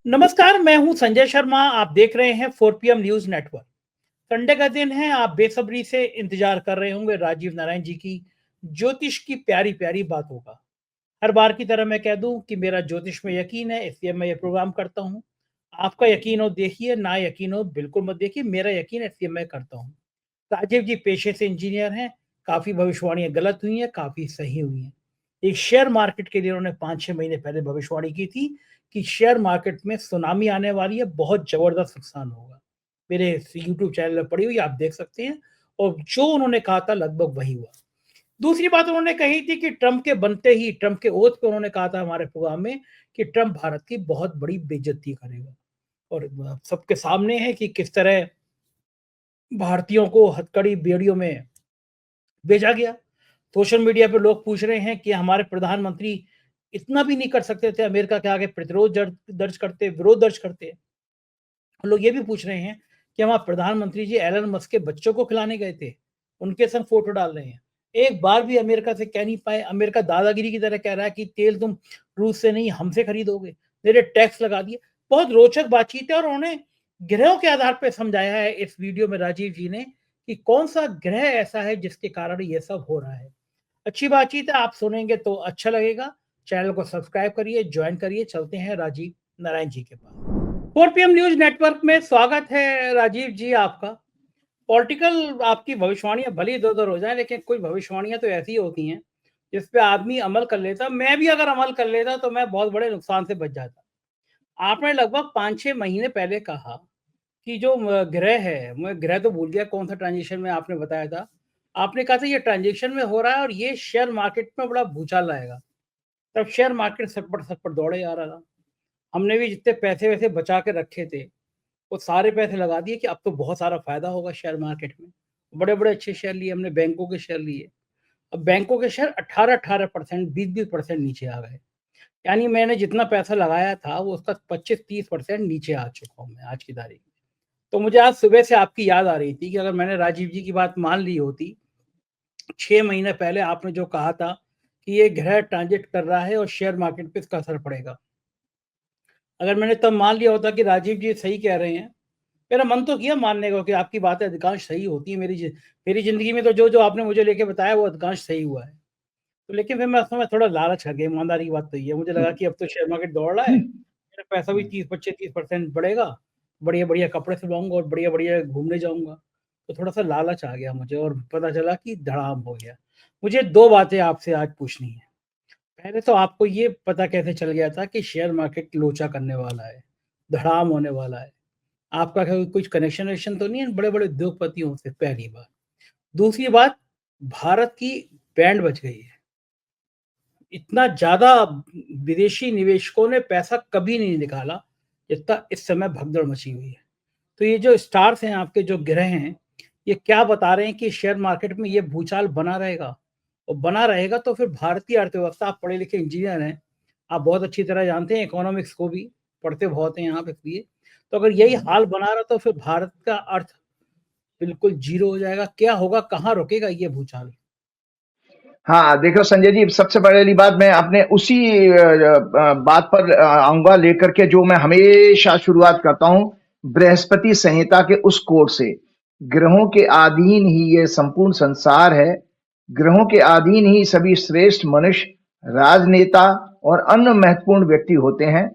नमस्कार, मैं हूं संजय शर्मा। आप देख रहे हैं 4 PM न्यूज नेटवर्क। संडे का दिन है, आप बेसब्री से इंतजार कर रहे होंगे राजीव नारायण जी की ज्योतिष की प्यारी प्यारी बातों का। हर बार की तरह मैं कह दूं कि मेरा ज्योतिष में यकीन है, इसलिए मैं ये प्रोग्राम करता हूं। आपका यकीन हो देखिए, ना यकीन हो बिल्कुल मत देखिए, मेरा यकीन है इसलिए मैं करता हूं। राजीव जी पेशे से इंजीनियर हैं। काफी भविष्यवाणियां गलत हुई हैं, काफी सही हुई हैं। एक शेयर मार्केट के लिए उन्होंने 5-6 महीने पहले भविष्यवाणी की थी कि शेयर मार्केट में सुनामी आने वाली है, बहुत जबरदस्त नुकसान होगा। मेरे यूट्यूब चैनल पर पड़ी हुई आप देख सकते हैं, और जो उन्होंने कहा था लगभग वही हुआ। दूसरी बात उन्होंने कही थी कि ट्रंप के बनते ही, ट्रंप के ओथ पे उन्होंने कहा था हमारे प्रोग्राम में कि ट्रंप भारत की बहुत बड़ी बेइज्जती करेगा। और सबके सामने है कि किस तरह भारतीयों को हथकड़ी बेड़ियों में भेजा गया। सोशल मीडिया पे लोग पूछ रहे हैं कि हमारे प्रधानमंत्री इतना भी नहीं कर सकते थे, अमेरिका के आगे प्रतिरोध दर्ज करते, विरोध दर्ज करते। लोग ये भी पूछ रहे हैं कि हमारे प्रधानमंत्री जी एलन मस्क के बच्चों को खिलाने गए थे, उनके संग फोटो डाल रहे हैं। एक बार भी अमेरिका से कह नहीं पाए। अमेरिका दादागिरी की तरह कह रहा है कि तेल तुम रूस से नहीं हमसे खरीदोगे, मेरे टैक्स लगा दिए। बहुत रोचक बातचीत है, और उन्होंने ग्रहों के आधार पर समझाया है इस वीडियो में राजीव जी ने कि कौन सा ग्रह ऐसा है जिसके कारण ये सब हो रहा है। अच्छी बातचीत है, आप सुनेंगे तो अच्छा लगेगा। चैनल को सब्सक्राइब करिए, ज्वाइन करिए। चलते हैं राजीव नारायण जी के पास। 4 PM न्यूज नेटवर्क में स्वागत है राजीव जी आपका। पॉलिटिकल आपकी भविष्यवाणियां भले इधर उधर हो जाए, लेकिन कुछ भविष्यवाणियां तो ऐसी होती हैं जिस पे आदमी अमल कर लेता। मैं भी अगर अमल कर लेता तो मैं बहुत बड़े नुकसान से बच जाता। आपने लगभग 5-6 महीने पहले कहा कि जो ग्रह है, मैं ग्रह तो भूल गया कौन सा ट्रांजिशन में आपने बताया था। आपने कहा था ये ट्रांजेक्शन में हो रहा है और ये शेयर मार्केट में बड़ा भूचाल लाएगा। तब शेयर मार्केट सटपट सटपट दौड़े जा रहा था। हमने भी जितने पैसे वैसे बचा के रखे थे, वो सारे पैसे लगा दिए कि अब तो बहुत सारा फायदा होगा शेयर मार्केट में। बड़े बड़े अच्छे शेयर लिए हमने, बैंकों के शेयर लिए। अब बैंकों के शेयर 18-18%, 20-20% नीचे आ गए। यानी मैंने जितना पैसा लगाया था वो उसका 25-30% नीचे आ चुका हूँ मैं आज की तारीख में। तो मुझे आज सुबह से आपकी याद आ रही थी कि अगर मैंने राजीव जी की बात मान ली होती, 6 महीने पहले आपने जो कहा था कि ये ग्रह ट्रांजिट कर रहा है और शेयर मार्केट पे इसका असर पड़ेगा, अगर मैंने तब मान लिया होता कि राजीव जी सही कह रहे हैं, मेरा मन तो किया मानने का कि आपकी बातें अधिकांश सही होती है। मेरी जिंदगी में तो जो जो आपने मुझे लेके बताया वो अधिकांश सही हुआ है। तो लेकिन फिर मैं उसमें थोड़ा लालच आ गया, ईमानदारी की बात तो ये है। मुझे लगा कि अब तो शेयर मार्केट दौड़ रहा है, मेरा पैसा भी 30-25-30% बढ़ेगा, बढ़िया बढ़िया कपड़े सिलवाऊंगा और बढ़िया बढ़िया घूमने जाऊंगा। तो थोड़ा सा लालच आ गया मुझे, और पता चला कि धड़ाम हो गया। मुझे दो बातें आपसे आज पूछनी है। पहले तो आपको ये पता कैसे चल गया था कि शेयर मार्केट लोचा करने वाला है, धड़ाम होने वाला है? आपका कुछ कनेक्शन वनेक्शन तो नहीं है बड़े बड़े उद्योगपतियों से? पहली बात। दूसरी बात, भारत की बैंड बच गई है। इतना ज्यादा विदेशी निवेशकों ने पैसा कभी नहीं निकाला जितना इस समय भगदड़ मची हुई है। तो ये जो स्टार्स हैं, आपके जो ग्रह हैं, ये क्या बता रहे हैं कि शेयर मार्केट में ये भूचाल बना रहेगा? और बना रहेगा तो फिर भारतीय अर्थव्यवस्था, आप पढ़े लिखे इंजीनियर हैं, आप बहुत अच्छी तरह जानते हैं इकोनॉमिक्स को भी, पढ़ते बहुत हैं आप इसलिए। तो अगर यही हाल बना रहा तो फिर भारत का अर्थ बिल्कुल जीरो हो जाएगा। क्या होगा, कहाँ रुकेगा ये भूचाल? हाँ, देखो संजय जी, सबसे पहली बात मैं अपने उसी बात पर आऊंगा लेकर के, जो मैं हमेशा शुरुआत करता हूँ बृहस्पति संहिता के उस कोड से। ग्रहों के अधीन ही ये संपूर्ण संसार है। ग्रहों के अधीन ही सभी श्रेष्ठ मनुष्य, राजनेता और अन्य महत्वपूर्ण व्यक्ति होते हैं।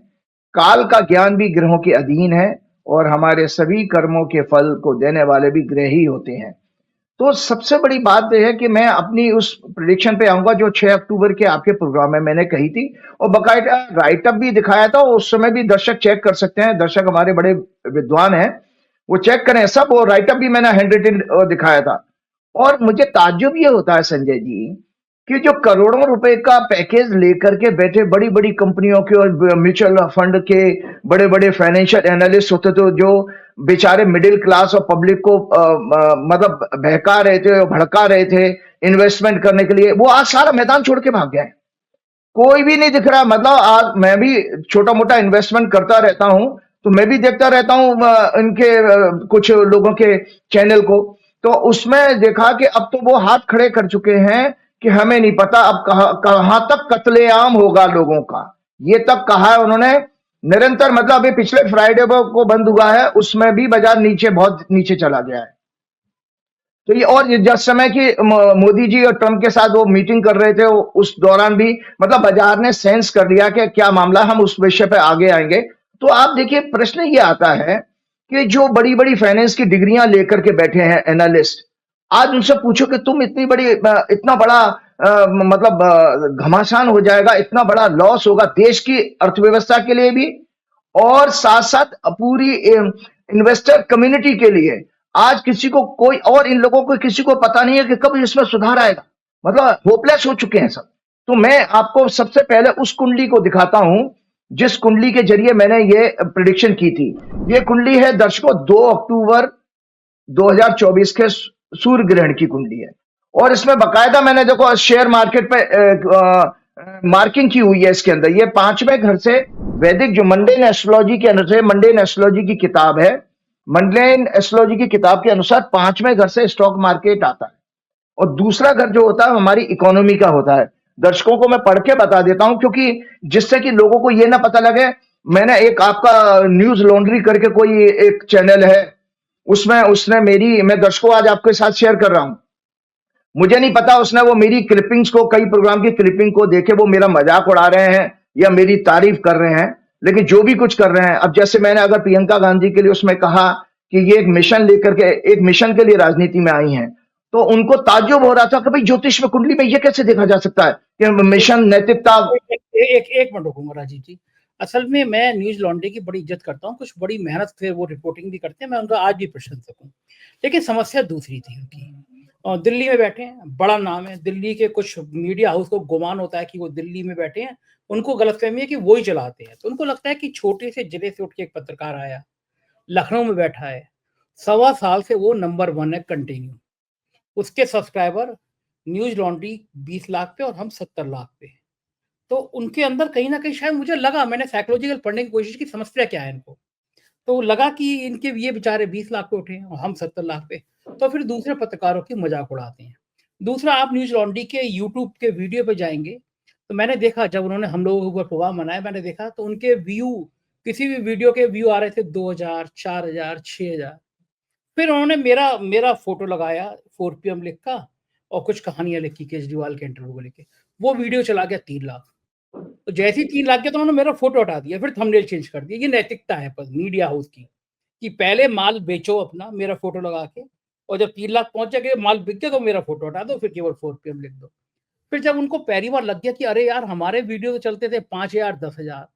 काल का ज्ञान भी ग्रहों के अधीन है, और हमारे सभी कर्मों के फल को देने वाले भी ग्रह ही होते हैं। तो सबसे बड़ी बात यह है कि मैं अपनी उस प्रेडिक्शन पे आऊंगा जो 6 अक्टूबर के आपके प्रोग्राम में मैंने कही थी, और बकायदा राइट अप भी दिखाया था। उस समय भी दर्शक चेक कर सकते हैं, दर्शक हमारे बड़े विद्वान हैं, वो चेक करें सब। वो राइट अप भी मैंने हैंड रिटन दिखाया था। और मुझे ताज्जुब ये होता है संजय जी कि जो करोड़ों रुपए का पैकेज लेकर के बैठे बड़ी बड़ी कंपनियों के और म्यूचुअल फंड के बड़े बड़े फाइनेंशियल एनालिस्ट होते थे, जो बेचारे मिडिल क्लास और पब्लिक को मतलब बहका रहे थे और भड़का रहे थे इन्वेस्टमेंट करने के लिए, वो आज सारा मैदान छोड़ के भाग गए। कोई भी नहीं दिख रहा। मतलब आज मैं भी छोटा मोटा इन्वेस्टमेंट करता रहता हूं, तो मैं भी देखता रहता हूं इनके कुछ लोगों के चैनल को। तो उसमें देखा कि अब तो वो हाथ खड़े कर चुके हैं कि हमें नहीं पता अब कहां तक कत्लेआम होगा लोगों का। ये तक कहा है उन्होंने निरंतर, मतलब अभी पिछले फ्राइडे को बंद हुआ है, उसमें भी बाजार नीचे, बहुत नीचे चला गया है। तो ये, और जिस समय की मोदी जी और ट्रम्प के साथ वो मीटिंग कर रहे थे, उस दौरान भी मतलब बाजार ने सेंस कर लिया कि क्या मामला, हम उस विषय पे आगे आएंगे। तो आप देखिए, प्रश्न ये आता है कि जो बड़ी बड़ी फाइनेंस की डिग्रियां लेकर के बैठे हैं एनालिस्ट, आज उनसे पूछो कि तुम इतनी बड़ी इतना बड़ा मतलब घमासान हो जाएगा, इतना बड़ा लॉस होगा देश की अर्थव्यवस्था के लिए भी, और साथ साथ पूरी इन्वेस्टर कम्युनिटी के लिए। आज किसी को, कोई और इन लोगों को किसी को पता नहीं है कि कब इसमें सुधार आएगा, मतलब होपलेस हो चुके हैं सब। तो मैं आपको सबसे पहले उस कुंडली को दिखाता हूं जिस कुंडली के जरिए मैंने ये प्रिडिक्शन की थी। ये कुंडली है दर्शकों 2 अक्टूबर 2024 के सूर्य ग्रहण की कुंडली है, और इसमें बकायदा मैंने देखो शेयर मार्केट पे मार्किंग की हुई है इसके अंदर। ये 5वें घर से वैदिक जो मंडेन एस्ट्रोलॉजी के अनुसार, मंडेन एस्ट्रोलॉजी की किताब है, मंडेन एस्ट्रोलॉजी की किताब के अनुसार 5वें घर से स्टॉक मार्केट आता है, और दूसरा घर जो होता है हमारी इकोनॉमी का होता है। दर्शकों को मैं पढ़ के बता देता हूं, क्योंकि जिससे कि लोगों को ये ना पता लगे। मैंने एक आपका न्यूज लॉन्ड्री करके कोई एक चैनल है, उसमें उसने मेरी, मैं दर्शकों आज आपके साथ शेयर कर रहा हूं, मुझे नहीं पता उसने वो मेरी क्लिपिंग्स को, कई प्रोग्राम की क्लिपिंग को देखे वो मेरा मजाक उड़ा रहे हैं या मेरी तारीफ कर रहे हैं। लेकिन जो भी कुछ कर रहे हैं, अब जैसे मैंने अगर प्रियंका गांधी के लिए उसमें कहा कि ये एक मिशन लेकर के, एक मिशन के लिए राजनीति में आई हैं, तो उनको ताज्जुब हो रहा था कि भाई ज्योतिष में कुंडली में ये कैसे देखा जा सकता है कि मिशन, नैतिकता। एक मिनट रुकूंगा राजीव जी। असल में मैं न्यूज लॉन्ड्री की बड़ी इज्जत करता हूँ, कुछ बड़ी मेहनत से वो रिपोर्टिंग भी करते हैं, मैं उनका आज भी प्रशंसक हूँ। लेकिन समस्या दूसरी थी उनकी। और दिल्ली में बैठे हैं, बड़ा नाम है, दिल्ली के कुछ मीडिया हाउस को गुमान होता है कि वो दिल्ली में बैठे हैं, उनको गलतफहमी है कि वो ही चलाते हैं। तो उनको लगता है कि छोटे से जिले से उठ के एक पत्रकार आया, लखनऊ में बैठा है, 1.25 साल से वो नंबर 1 है कंटिन्यू। उसके सब्सक्राइबर न्यूज लॉन्ड्री 20 लाख पे और हम 70 लाख पे। तो उनके अंदर कहीं ना कहीं, शायद मुझे लगा, मैंने साइकोलॉजिकल पढ़ने की कोशिश की, समस्या क्या है इनको। तो लगा कि इनके ये बेचारे 20 लाख पे उठे हैं और हम 70 लाख पे, तो फिर दूसरे पत्रकारों की मजाक उड़ाते हैं। दूसरा, आप न्यूज लॉन्ड्री के यूट्यूब के वीडियो पे जाएंगे तो मैंने देखा, जब उन्होंने हम लोगों के ऊपर प्रभाव बनाया, मैंने देखा तो उनके व्यू, किसी भी वीडियो के व्यू आ रहे थे 2000, 4000, 6000। फिर उन्होंने मेरा मेरा फोटो लगाया 4 PM लिख का, और कुछ कहानियां लिखी केजरीवाल के इंटरव्यू को लेके, वो वीडियो चला गया 3 लाख। तो जैसे ही 3 लाख गया तो उन्होंने मेरा फोटो हटा दिया, फिर थंबनेल चेंज कर दिया। ये नैतिकता है पर मीडिया हाउस की, कि पहले माल बेचो अपना मेरा फोटो लगा के, और जब 3 लाख पहुंच जाएगा, माल बिक गया तो मेरा फोटो हटा दो, फिर केवल 4 PM लिख दो। फिर जब उनको पहली बार लग गया कि अरे यार, हमारे वीडियो तो चलते थे 5000, 10,000,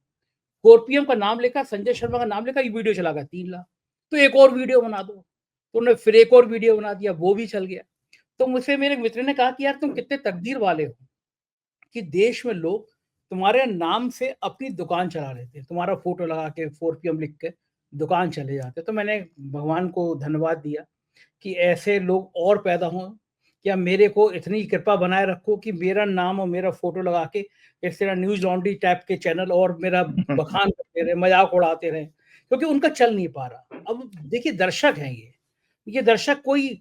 4 PM का नाम लेकर, संजय शर्मा का नाम लेकर, ये वीडियो चला गया 3 लाख, तो एक और वीडियो बना दो। तो उन्होंने फिर एक और वीडियो बना दिया, वो भी चल गया। तो मुझसे मेरे मित्र ने कहा कि यार, तुम कितने तकदीर वाले हो कि देश में लोग तुम्हारे नाम से अपनी दुकान चला लेते हैं, तुम्हारा फोटो लगा के 4 PM लिख के दुकान चले जाते। तो मैंने भगवान को धन्यवाद दिया कि ऐसे लोग और पैदा हों, या मेरे को इतनी कृपा बनाए रखो कि मेरा नाम और मेरा फोटो लगा के इस तरह न्यूज लॉन्ड्री टाइप के चैनल और मेरा बखान करते रहे, मजाक उड़ाते रहे, क्योंकि उनका चल नहीं पा रहा। अब देखिए, दर्शक हैं ये दर्शक कोई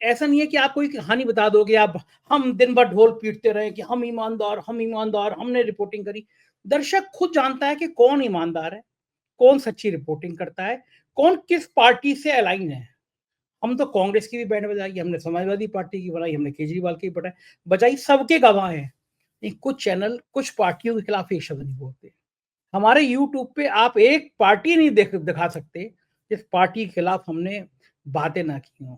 ऐसा नहीं है कि आप कोई कहानी बता दोगे, आप हम दिन भर ढोल पीटते रहे कि हम ईमानदार, हम ईमानदार, हमने रिपोर्टिंग करी। दर्शक खुद जानता है कि कौन ईमानदार है, कौन सच्ची रिपोर्टिंग करता है, कौन किस पार्टी से अलाइन है। हम तो कांग्रेस की भी बैंड बजाई, हमने समाजवादी पार्टी की बनाई, हमने केजरीवाल की बजाई, सबके गवाह हैं। कुछ चैनल कुछ पार्टियों के खिलाफ एक शब्द नहीं बोलते। हमारे यूट्यूब पे आप एक पार्टी नहीं दिखा सकते जिस पार्टी के खिलाफ हमने बातें ना की हों।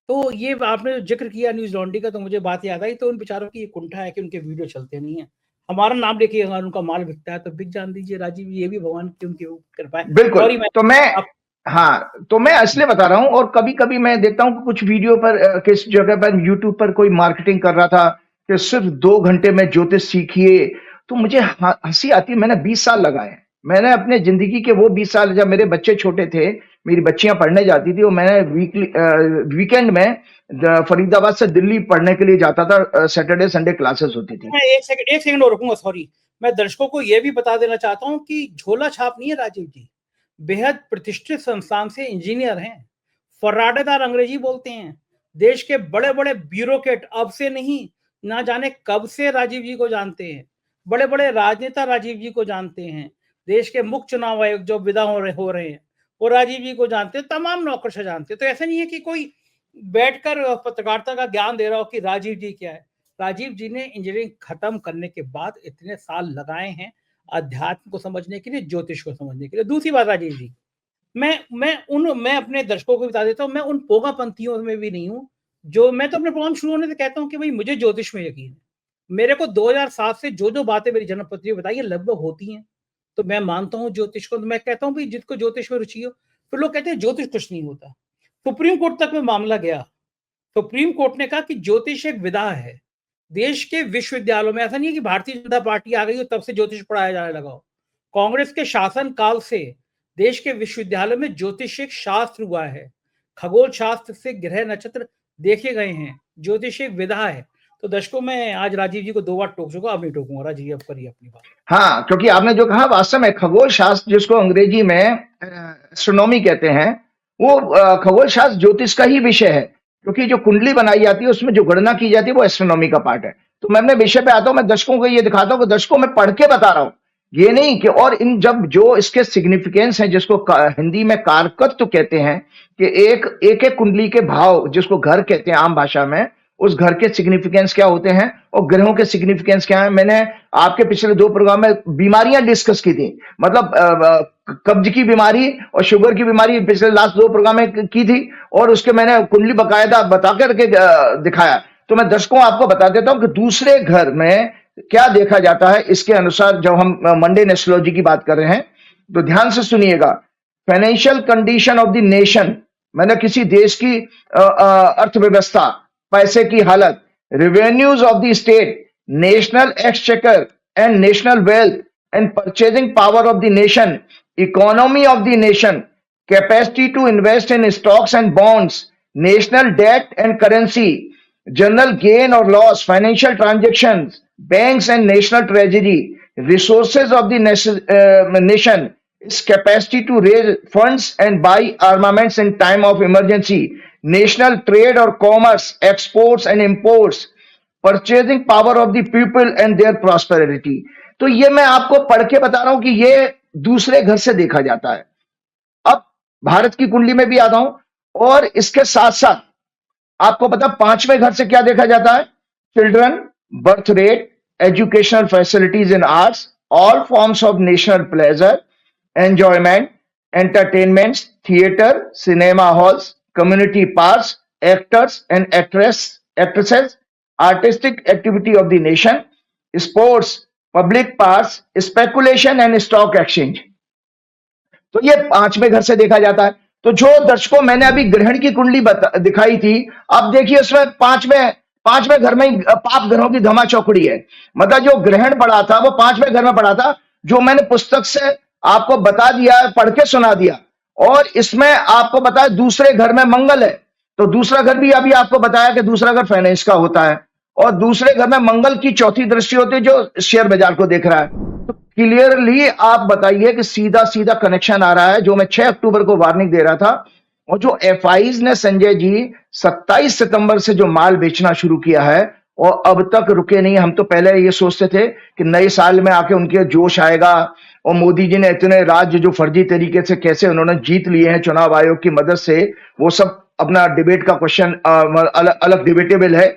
तो ये आपने जिक्र किया न्यूज लॉन्ड्री का, तो मुझे बात याद आई। तो उन बेचारों की ये कुंठा है कि उनके वीडियो चलते नहीं है। हमारा नाम लेके अगर उनका माल बिकता है तो बिक जान दीजिए राजीव, ये भी भगवान की उनकी कृपा है। बिल्कुल। सॉरी, तो मैं, आप हाँ, तो मैं इसलिए बता रहा हूं, और कभी कभी मैं देखता हूं कि कुछ वीडियो पर किस जगह पर यूट्यूब पर कोई मार्केटिंग कर रहा था कि सिर्फ 2 घंटे में ज्योतिष सीखिए। तो मुझे हंसी आती है। मैंने 20 साल लगाए। मैंने अपने जिंदगी के वो 20 साल, जब मेरे बच्चे छोटे थे, मेरी बच्चियां पढ़ने जाती थी, और मैंने वीकेंड में फरीदाबाद से दिल्ली पढ़ने के लिए जाता था। सैटरडे संडे क्लासेस होती थी। मैं एक सेकंड और रुकूंगा, सॉरी। मैं दर्शकों को यह भी बता देना चाहता हूं कि झोला छाप नहीं है राजीव जी, बेहद प्रतिष्ठित संस्थान से इंजीनियर हैं, फर्राटेदार अंग्रेजी बोलते हैं। देश के बड़े बड़े ब्यूरोक्रेट अब से नहीं, ना जाने कब से राजीव जी को जानते हैं। बड़े बड़े राजनेता राजीव जी को जानते हैं। देश के मुख्य चुनाव आयुक्त जो विदा हो रहे हैं, वो राजीव जी को जानते हैं, तमाम नौकरशाह जानते हैं। तो ऐसा नहीं है कि कोई बैठकर पत्रकारिता का ज्ञान दे रहा हो कि राजीव जी क्या है। राजीव जी ने इंजीनियरिंग खत्म करने के बाद इतने साल लगाए हैं अध्यात्म को समझने के लिए, ज्योतिष को समझने के लिए। दूसरी बात राजीव जी, मैं अपने दर्शकों को बता देता हूँ, मैं उन पोगापंथियों में भी नहीं हूँ जो, मैं तो अपने प्रोग्राम शुरू होने से कहता हूँ कि भाई मुझे ज्योतिष में यकीन है। मेरे को 2007 से जो बातें मेरी जन्मपत्री बताई है लगभग होती हैं, तो मैं मानता हूँ ज्योतिष को। तो मैं कहता हूँ भाई जिसको ज्योतिष में रुचि हो, फिर लोग कहते हैं ज्योतिष कुछ नहीं होता। सुप्रीम कोर्ट तक में मामला गया, सुप्रीम कोर्ट ने कहा कि ज्योतिष एक विधा है। देश के विश्वविद्यालयों में, ऐसा नहीं है कि भारतीय जनता पार्टी आ गई हो तब से ज्योतिष पढ़ाया जाने लगा हो, कांग्रेस के शासन काल से देश के विश्वविद्यालय में ज्योतिष एक शास्त्र हुआ है। खगोल शास्त्र से ग्रह नक्षत्र देखे गए हैं, ज्योतिष एक विधा है। तो दर्शकों में आज राजीव जी को 2 बार टोक चुका, अब नहीं टोकूंगा। राजीव जी अब करिए अपनी बात। हाँ, क्योंकि आपने जो कहा वास्तव में खगोल शास्त्र, जिसको अंग्रेजी में एस्ट्रोनॉमी कहते हैं, वो खगोल शास्त्र ज्योतिष का ही विषय है, क्योंकि जो कुंडली बनाई जाती है उसमें जो गणना की जाती है वो एस्ट्रोनॉमी का पार्ट है। तो मैं अपने विषय पे आता हूं, मैं दर्शकों को ये दिखाता हूं कि दर्शकों में पढ़ के बता रहा हूं, ये नहीं कि, और इन जब जो इसके सिग्निफिकेंस है, जिसको हिंदी में कारकत्व कहते हैं, कि एक कुंडली के भाव, जिसको घर कहते हैं आम भाषा में, उस घर के सिग्निफिकेंस क्या होते हैं और ग्रहों के सिग्निफिकेंस क्या है। मैंने आपके पिछले 2 प्रोग्राम में बीमारियां डिस्कस की थी, मतलब कब्ज की बीमारी और शुगर की बीमारी पिछले लास्ट 2 प्रोग्राम में की थी, और उसके मैंने कुंडली बकायदा बता करके दिखाया। तो मैं दर्शकों आपको बता देता हूं कि दूसरे घर में क्या देखा जाता है इसके अनुसार। जब हम मंडेन एस्ट्रोलॉजी की बात कर रहे हैं तो ध्यान से सुनिएगा। Financial condition of the nation, मैंने किसी देश की अर्थव्यवस्था, पैसे की हालत, revenues of the state, national exchequer and national wealth and purchasing power of the nation, economy of the nation, capacity to invest in stocks and bonds, national debt and currency, general gain और loss, financial transactions, banks and national treasury, resources of the nation, its capacity to raise funds and buy armaments in time of emergency, national trade or commerce, exports and imports, purchasing power of the people and their prosperity। तो ये मैं आपको पढ़ के बता रहा हूं कि ये दूसरे घर से देखा जाता है। अब भारत की कुंडली में भी आता हूं, और इसके साथ साथ आपको पता 5वें घर से क्या देखा जाता है। Children, birth rate, educational facilities in arts, all forms of national pleasure, enjoyment, entertainments, theater, cinema halls, community parks, actors and actresses, artistic activity of the nation, sports, public parks, speculation and stock exchange। तो ये 5वें घर से देखा जाता है। तो जो दर्शकों मैंने अभी ग्रहण की कुंडली दिखाई थी, अब देखिए उसमें पांचवें घर में पाप ग्रहों की धमा चौकड़ी है। मतलब जो ग्रहण पड़ा था वो 5वें घर में पड़ा था, जो मैंने पुस्तक से आपको बता दिया, पढ़ के सुना दिया। और इसमें आपको बताया दूसरे घर में मंगल है, तो दूसरा घर भी अभी आपको बताया कि दूसरा घर फाइनेंस का होता है, और दूसरे घर में मंगल की चौथी दृष्टि होती है जो शेयर बाजार को देख रहा है। तो क्लियरली आप बताइए कि सीधा सीधा कनेक्शन आ रहा है, जो मैं 6 अक्टूबर को वार्निंग दे रहा था। और जो एफआईज ने संजय जी 27 सितंबर से जो माल बेचना शुरू किया है और अब तक रुके नहीं। हम तो पहले ये सोचते थे कि नए साल में आके उनके जोश आएगा, और मोदी जी ने इतने राज्य जो फर्जी तरीके से कैसे उन्होंने जीत लिए हैं चुनाव आयोग की मदद से, वो सब अपना डिबेट का क्वेश्चन अलग डिबेटेबल है।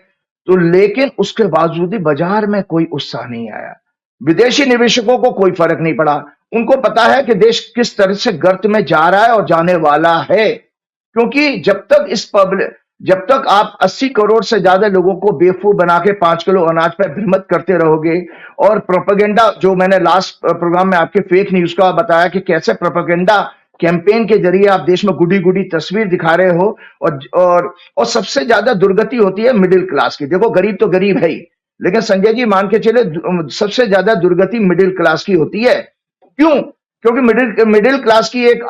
तो लेकिन उसके बावजूद भी बाजार में कोई उत्साह नहीं आया, विदेशी निवेशकों को कोई फर्क नहीं पड़ा। उनको पता है कि देश किस तरह से गर्त में जा रहा है और जाने वाला है, क्योंकि जब तक आप 80 करोड़ से ज्यादा लोगों को बेवकूफ बना के 5 किलो अनाज पर भ्रमित करते रहोगे, और प्रोपेगेंडा, जो मैंने लास्ट प्रोग्राम में आपके फेक न्यूज का बताया कि कैसे प्रोपेगेंडा कैंपेन के जरिए आप देश में गुडी गुडी तस्वीर दिखा रहे हो, और सबसे ज्यादा दुर्गति होती है मिडिल क्लास की। देखो गरीब तो गरीब है ही, लेकिन संजय जी मान के चले सबसे ज्यादा दुर्गति मिडिल क्लास की होती है। क्यों? क्योंकि मिडिल क्लास की एक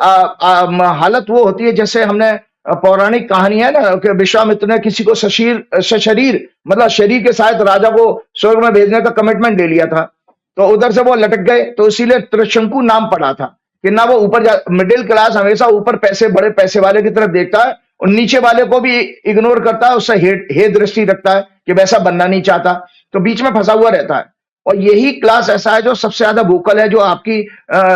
हालत वो होती है, जैसे हमने पौराणिक कहानी है ना कि विश्वामित्र ने किसी को सशरीर मतलब शरीर के साथ राजा को स्वर्ग में भेजने का कमिटमेंट ले लिया था, तो उधर से वो लटक गए, तो इसीलिए त्रिशंकु नाम पड़ा था कि ना वो ऊपर मिडिल क्लास हमेशा ऊपर पैसे, बड़े पैसे वाले की तरफ देखता है और नीचे वाले को भी इग्नोर करता है, उससे हे दृष्टि रखता है कि वैसा बनना नहीं चाहता, तो बीच में फंसा हुआ रहता है। और यही क्लास ऐसा है जो सबसे ज्यादा वोकल है, जो आपकी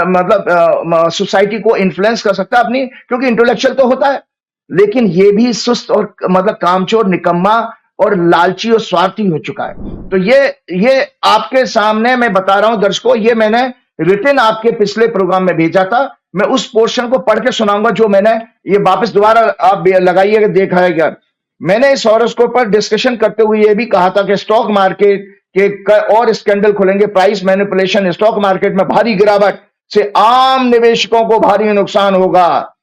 मतलब सोसाइटी को इन्फ्लुएंस कर सकता है अपनी, क्योंकि इंटेलेक्चुअल तो होता है, लेकिन ये भी सुस्त और मतलब कामचोर, निकम्मा और लालची और स्वार्थी हो चुका है। तो ये आपके सामने मैं बता रहा हूं दर्शकों, ये मैंने रिटन आपके पिछले प्रोग्राम में भेजा था। मैं उस पोर्शन को पढ़ के सुनाऊंगा जो मैंने, ये वापस दोबारा आप लगाइएगा, देखा है क्या। मैंने इस हॉरोस्कोप पर डिस्कशन करते हुए ये भी कहा था कि स्टॉक मार्केट के और स्कैंडल खुलेंगे, प्राइस मैनिपुलेशन, स्टॉक मार्केट में भारी गिरावट से आम निवेशकों को भारी नुकसान होगा।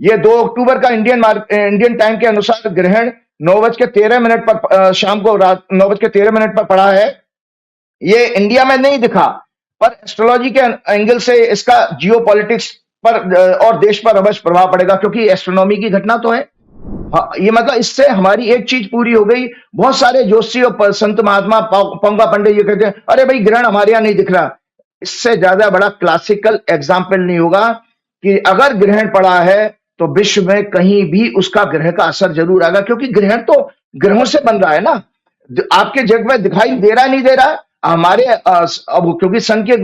ये 2 अक्टूबर का इंडियन टाइम के अनुसार ग्रहण 9:13 पर शाम को रात 9:13 पर पड़ा है। ये इंडिया में नहीं दिखा, पर एस्ट्रोलॉजी के एंगल से इसका जियोपॉलिटिक्स पर और देश पर अवश्य प्रभाव पड़ेगा, क्योंकि एस्ट्रोनॉमी की घटना तो है। हाँ, ये मतलब इससे हमारी एक चीज पूरी हो गई। बहुत सारे जोशी और संत महात्मा पंगा पंडे ये कहते हैं, अरे भाई ग्रहण हमारे यहाँ नहीं दिख रहा। इससे ज्यादा बड़ा क्लासिकल एग्जाम्पल नहीं होगा कि अगर ग्रहण पड़ा है तो विश्व में कहीं भी उसका ग्रह का असर जरूर आएगा, क्योंकि ग्रहण तो ग्रहों से बन रहा है ना, आपके जग में दिखाई दे रहा नहीं दे रहा हमारे अब, क्योंकि सन के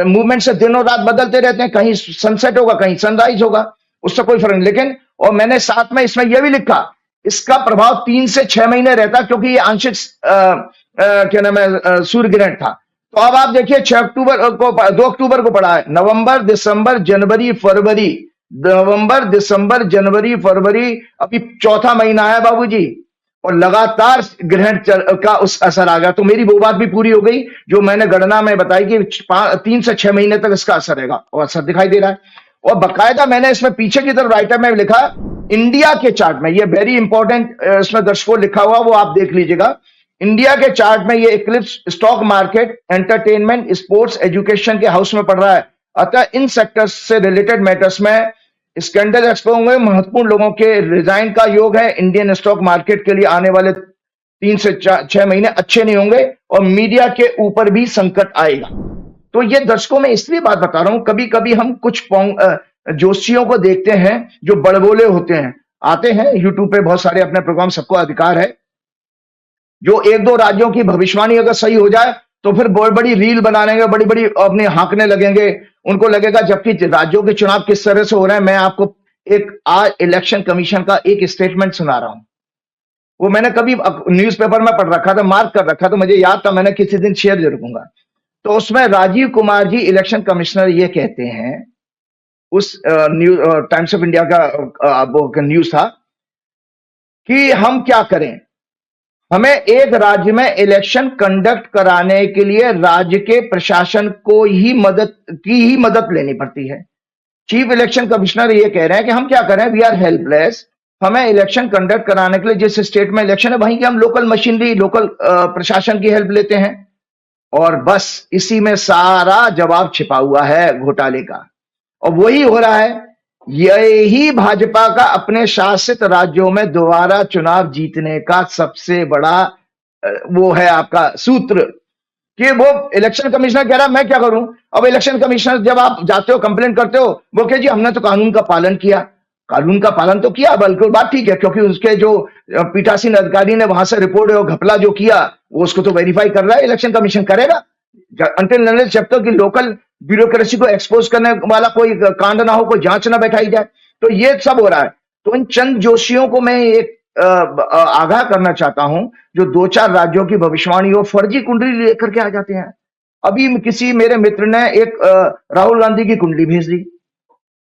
मूवमेंट से दिनों रात बदलते रहते हैं, कहीं सनसेट होगा कहीं सनराइज होगा, उससे कोई फर्क नहीं। लेकिन और मैंने साथ में इसमें यह भी लिखा, इसका प्रभाव 3 से 6 महीने रहता, क्योंकि ये आंशिक क्या नाम है सूर्य ग्रहण था। तो अब आप देखिए 2 अक्टूबर को पड़ा है, नवंबर दिसंबर जनवरी फरवरी, नवंबर दिसंबर जनवरी फरवरी, अभी चौथा महीना है बाबूजी, और लगातार ग्रहण का उस असर आ गया। तो मेरी वो बात भी पूरी हो गई जो मैंने गणना में बताई कि 3 से 6 महीने तक इसका असर रहेगा, और असर दिखाई दे रहा है। और बकायदा मैंने इसमें पीछे की तरफ राइटर में लिखा, इंडिया के चार्ट में, ये वेरी इंपॉर्टेंट इसमें दर्शकों लिखा हुआ, वो आप देख लीजिएगा। इंडिया के चार्ट में ये Eclipse stock market, entertainment, sports, education के हाउस में पड़ रहा है। अतः इन सेक्टर्स से रिलेटेड मैटर्स में स्कैंडल एक्सपो होंगे, महत्वपूर्ण लोगों के रिजाइन का योग है। इंडियन स्टॉक मार्केट के लिए आने वाले 3 से 6 महीने अच्छे नहीं होंगे, और मीडिया के ऊपर भी संकट आएगा। तो ये दर्शकों में इसलिए बात बता रहा हूं, कभी कभी हम कुछ जोशियों को देखते हैं जो बड़बोले होते हैं, आते हैं यूट्यूब पे बहुत सारे अपने प्रोग्राम, सबको अधिकार है, जो 1-2 राज्यों की भविष्यवाणी अगर सही हो जाए तो फिर बहुत बड़ी रील बनाने, बड़ी बड़ी अपने हाँकने लगेंगे। उनको लगेगा जबकि राज्यों के चुनाव किस तरह से हो रहे हैं। मैं आपको एक आज इलेक्शन कमीशन का एक स्टेटमेंट सुना रहा हूं, वो मैंने कभी न्यूज़पेपर में पढ़ रखा था, मार्क कर रखा, तो मुझे याद था, मैंने किसी दिन शेयर जरूर करूंगा। तो उसमें राजीव कुमार जी इलेक्शन कमिश्नर ये कहते हैं, उस टाइम्स ऑफ इंडिया का न्यूज था कि हम क्या करें, हमें एक राज्य में इलेक्शन कंडक्ट कराने के लिए राज्य के प्रशासन को ही मदद लेनी पड़ती है। चीफ इलेक्शन कमिश्नर ये कह रहे हैं कि हम क्या करें, वी आर हेल्पलेस। हमें इलेक्शन कंडक्ट कराने के लिए जिस स्टेट में इलेक्शन है वहीं की हम लोकल मशीनरी, लोकल प्रशासन की हेल्प लेते हैं, और बस इसी में सारा जवाब छिपा हुआ है घोटाले का। और वही हो रहा है, यही भाजपा का अपने शासित राज्यों में दोबारा चुनाव जीतने का सबसे बड़ा वो है आपका सूत्र, कि वो इलेक्शन कमिश्नर कह रहा है मैं क्या करूं। अब इलेक्शन कमिश्नर जब आप जाते हो कंप्लेंट करते हो, वो कहे जी हमने तो कानून का पालन किया। कानून का पालन तो किया, बल्कि बात ठीक है, क्योंकि उसके जो पीठासीन अधिकारी ने वहां से रिपोर्ट घपला जो किया वो उसको तो वेरीफाई कर रहा है, इलेक्शन कमीशन करेगा। अंटिल अनलेस जब तक कि लोकल ब्यूरोक्रेसी को एक्सपोज करने वाला कोई कांड ना हो, कोई जांच ना बैठाई जाए, तो ये सब हो रहा है। तो इन चंद जोशियों को मैं एक आगाह करना चाहता हूं, जो 2-4 राज्यों की भविष्यवाणी हो फर्जी कुंडली लेकर के आ जाते हैं। अभी किसी मेरे मित्र ने एक राहुल गांधी की कुंडली भेज दी,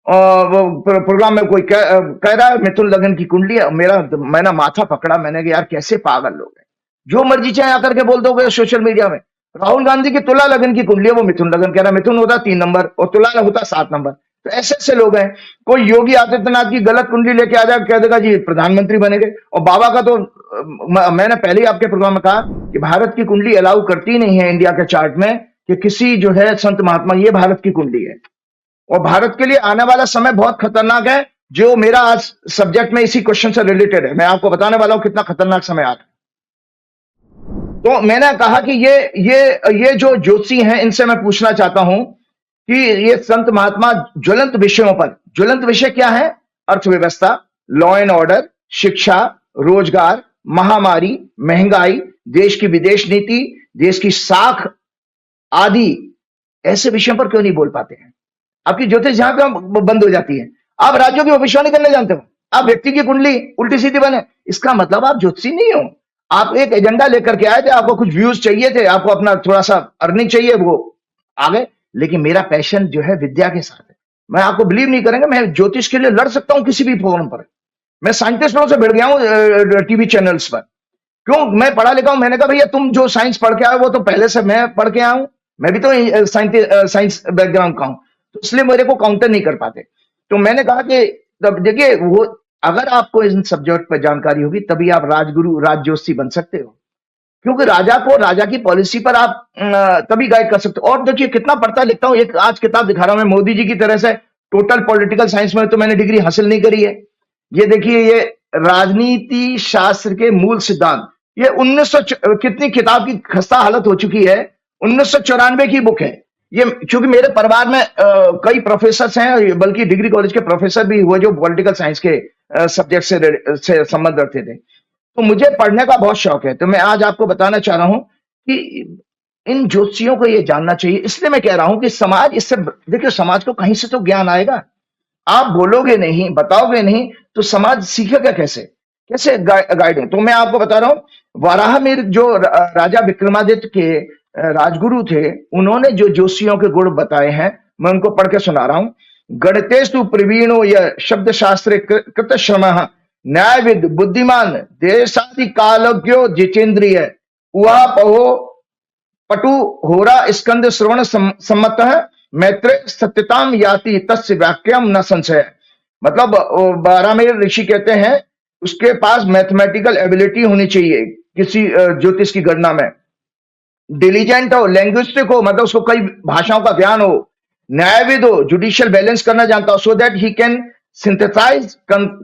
प्रोग्राम में कोई कह रहा है मिथुन लगन की कुंडली है। मैंने माथा पकड़ा, मैंने कहा यार कैसे पागल लोग हैं, जो मर्जी चाहे आकर के बोल दोगे सोशल मीडिया में। राहुल गांधी की तुला लगन की कुंडली है, वो मिथुन लगन कह रहा है, मिथुन होता 3 नंबर और तुला होता 7 नंबर। तो ऐसे ऐसे लोग हैं। कोई योगी आदित्यनाथ की गलत कुंडली लेके आ जाए, कह देगा जी प्रधानमंत्री बनेंगे। और बाबा का तो मैंने पहले ही आपके प्रोग्राम में कहा कि भारत की कुंडली अलाउ करती नहीं है इंडिया के चार्ट में कि किसी जो है संत महात्मा, ये भारत की कुंडली है। और भारत के लिए आने वाला समय बहुत खतरनाक है, जो मेरा आज सब्जेक्ट में इसी क्वेश्चन से रिलेटेड है। मैं आपको बताने वाला हूं कितना खतरनाक समय आ रहा है। तो मैंने कहा कि ये जो ज्योतिषी हैं इनसे मैं पूछना चाहता हूं कि ये संत महात्मा ज्वलंत विषयों पर, ज्वलंत विषय क्या है? अर्थव्यवस्था, लॉ एंड ऑर्डर, शिक्षा, रोजगार, महामारी, महंगाई, देश की विदेश नीति, देश की साख आदि ऐसे विषयों पर क्यों नहीं बोल पाते हैं? आपकी ज्योतिष जहां पे बंद हो जाती है। आप राज्यों की भविष्यवाणी करने जानते हो, आप व्यक्ति की कुंडली उल्टी सीधी बने, इसका मतलब आप ज्योतिषी नहीं हो। आप एक एजेंडा लेकर के आए थे, आपको कुछ व्यूज चाहिए थे, आपको अपना थोड़ा सा अर्निंग चाहिए, वो आ गए। लेकिन मेरा पैशन जो है विद्या के साथ है। मैं आपको बिलीव नहीं करेंगे, मैं ज्योतिष के लिए लड़ सकता हूं किसी भी फोरम पर। मैं साइंटिस्टों से भिड़ गया हूं टीवी चैनल्स पर। क्यों? मैं पढ़ा लिखा हूं। मैंने कहा भैया तुम जो साइंस पढ़ के आए वो तो पहले से मैं पढ़ के आया हूं, मैं भी तो साइंस बैकग्राउंड का हूं, तो इसलिए मेरे को काउंटर नहीं कर पाते। तो मैंने कहा कि तब देखिए, वो अगर आपको इन सब्जेक्ट पर जानकारी होगी तभी आप राजगुरु राजज्योतिषी बन सकते हो, क्योंकि राजा को राजा की पॉलिसी पर आप तभी गाइड कर सकते हो। और देखिए कितना पढ़ता लिखता हूं, एक आज किताब दिखा रहा हूं मैं, मोदी जी की तरह से टोटल पॉलिटिकल साइंस में तो मैंने डिग्री हासिल नहीं करी है। ये देखिए, ये राजनीति शास्त्र के मूल सिद्धांत, ये 1900 कितनी किताब की खस्ता हालत हो चुकी है, 1994 की बुक है ये। क्योंकि मेरे परिवार में कई प्रोफेसर हैं, बल्कि डिग्री कॉलेज के प्रोफेसर भी हुए जो पॉलिटिकल साइंस के सब्जेक्ट से संबंध रखते थे। तो मुझे पढ़ने का बहुत शौक है। तो मैं आज आपको बताना चाह रहा हूं कि इन ज्योतिषियों को ये जानना चाहिए। इसलिए मैं कह रहा हूं कि समाज इससे, देखिए समाज को कहीं से तो ज्ञान आएगा। आप बोलोगे नहीं, बताओगे नहीं, तो समाज सीखेगा कैसे? कैसे गाइड हो? तो मैं आपको बता रहा हूं, वाराहमिर जो राजा विक्रमादित्य के राजगुरु थे, उन्होंने जो ज्योतिषियों के गुण बताए हैं, मैं उनको पढ़ के सुना रहा हूं। गणितेषु प्रवीणो यः शब्द शास्त्रे कृत श्रमः न्यायविद बुद्धिमान देशादि कालज्ञो जितेंद्रिय उहापहो पटु होरा स्कंद श्रवण सम्मतः मैत्रेय सत्यताम याति तस्य वाक्यम न संशय। मतलब बारामेर ऋषि कहते हैं उसके पास मैथमेटिकल एबिलिटी होनी चाहिए किसी ज्योतिष की गणना में, डिलीजेंट हो, लैंग्विस्टिक हो, मतलब उसको कई भाषाओं का ज्ञान हो, न्यायविद हो, जुडिशियल बैलेंस करना जानता हो, so that he can synthesize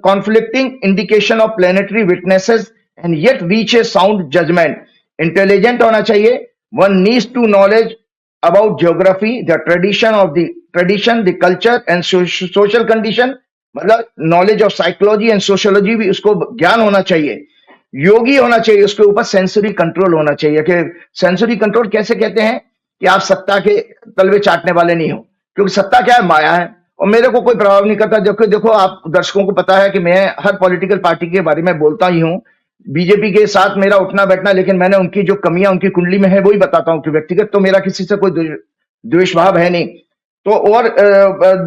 conflicting indication of planetary witnesses and yet reach a sound judgment. Intelligent होना चाहिए. One needs to knowledge about geography, the tradition, the culture and social condition. मतलब knowledge of psychology and sociology भी उसको ज्ञान होना चाहिए. योगी होना चाहिए, उसके ऊपर सेंसरी कंट्रोल होना चाहिए। कि सेंसरी कंट्रोल कैसे कहते हैं कि आप सत्ता के तलवे चाटने वाले नहीं हो, क्योंकि सत्ता क्या है? माया है, और मेरे को कोई प्रभाव नहीं करता। जबकि देखो, आप दर्शकों को पता है कि मैं हर पॉलिटिकल पार्टी के बारे में बोलता ही हूं, बीजेपी के साथ मेरा उठना बैठना, लेकिन मैंने उनकी जो कमियां उनकी कुंडली में है वही बताता हूं कि व्यक्तिगत तो मेरा किसी से कोई द्वेष भाव है नहीं। तो और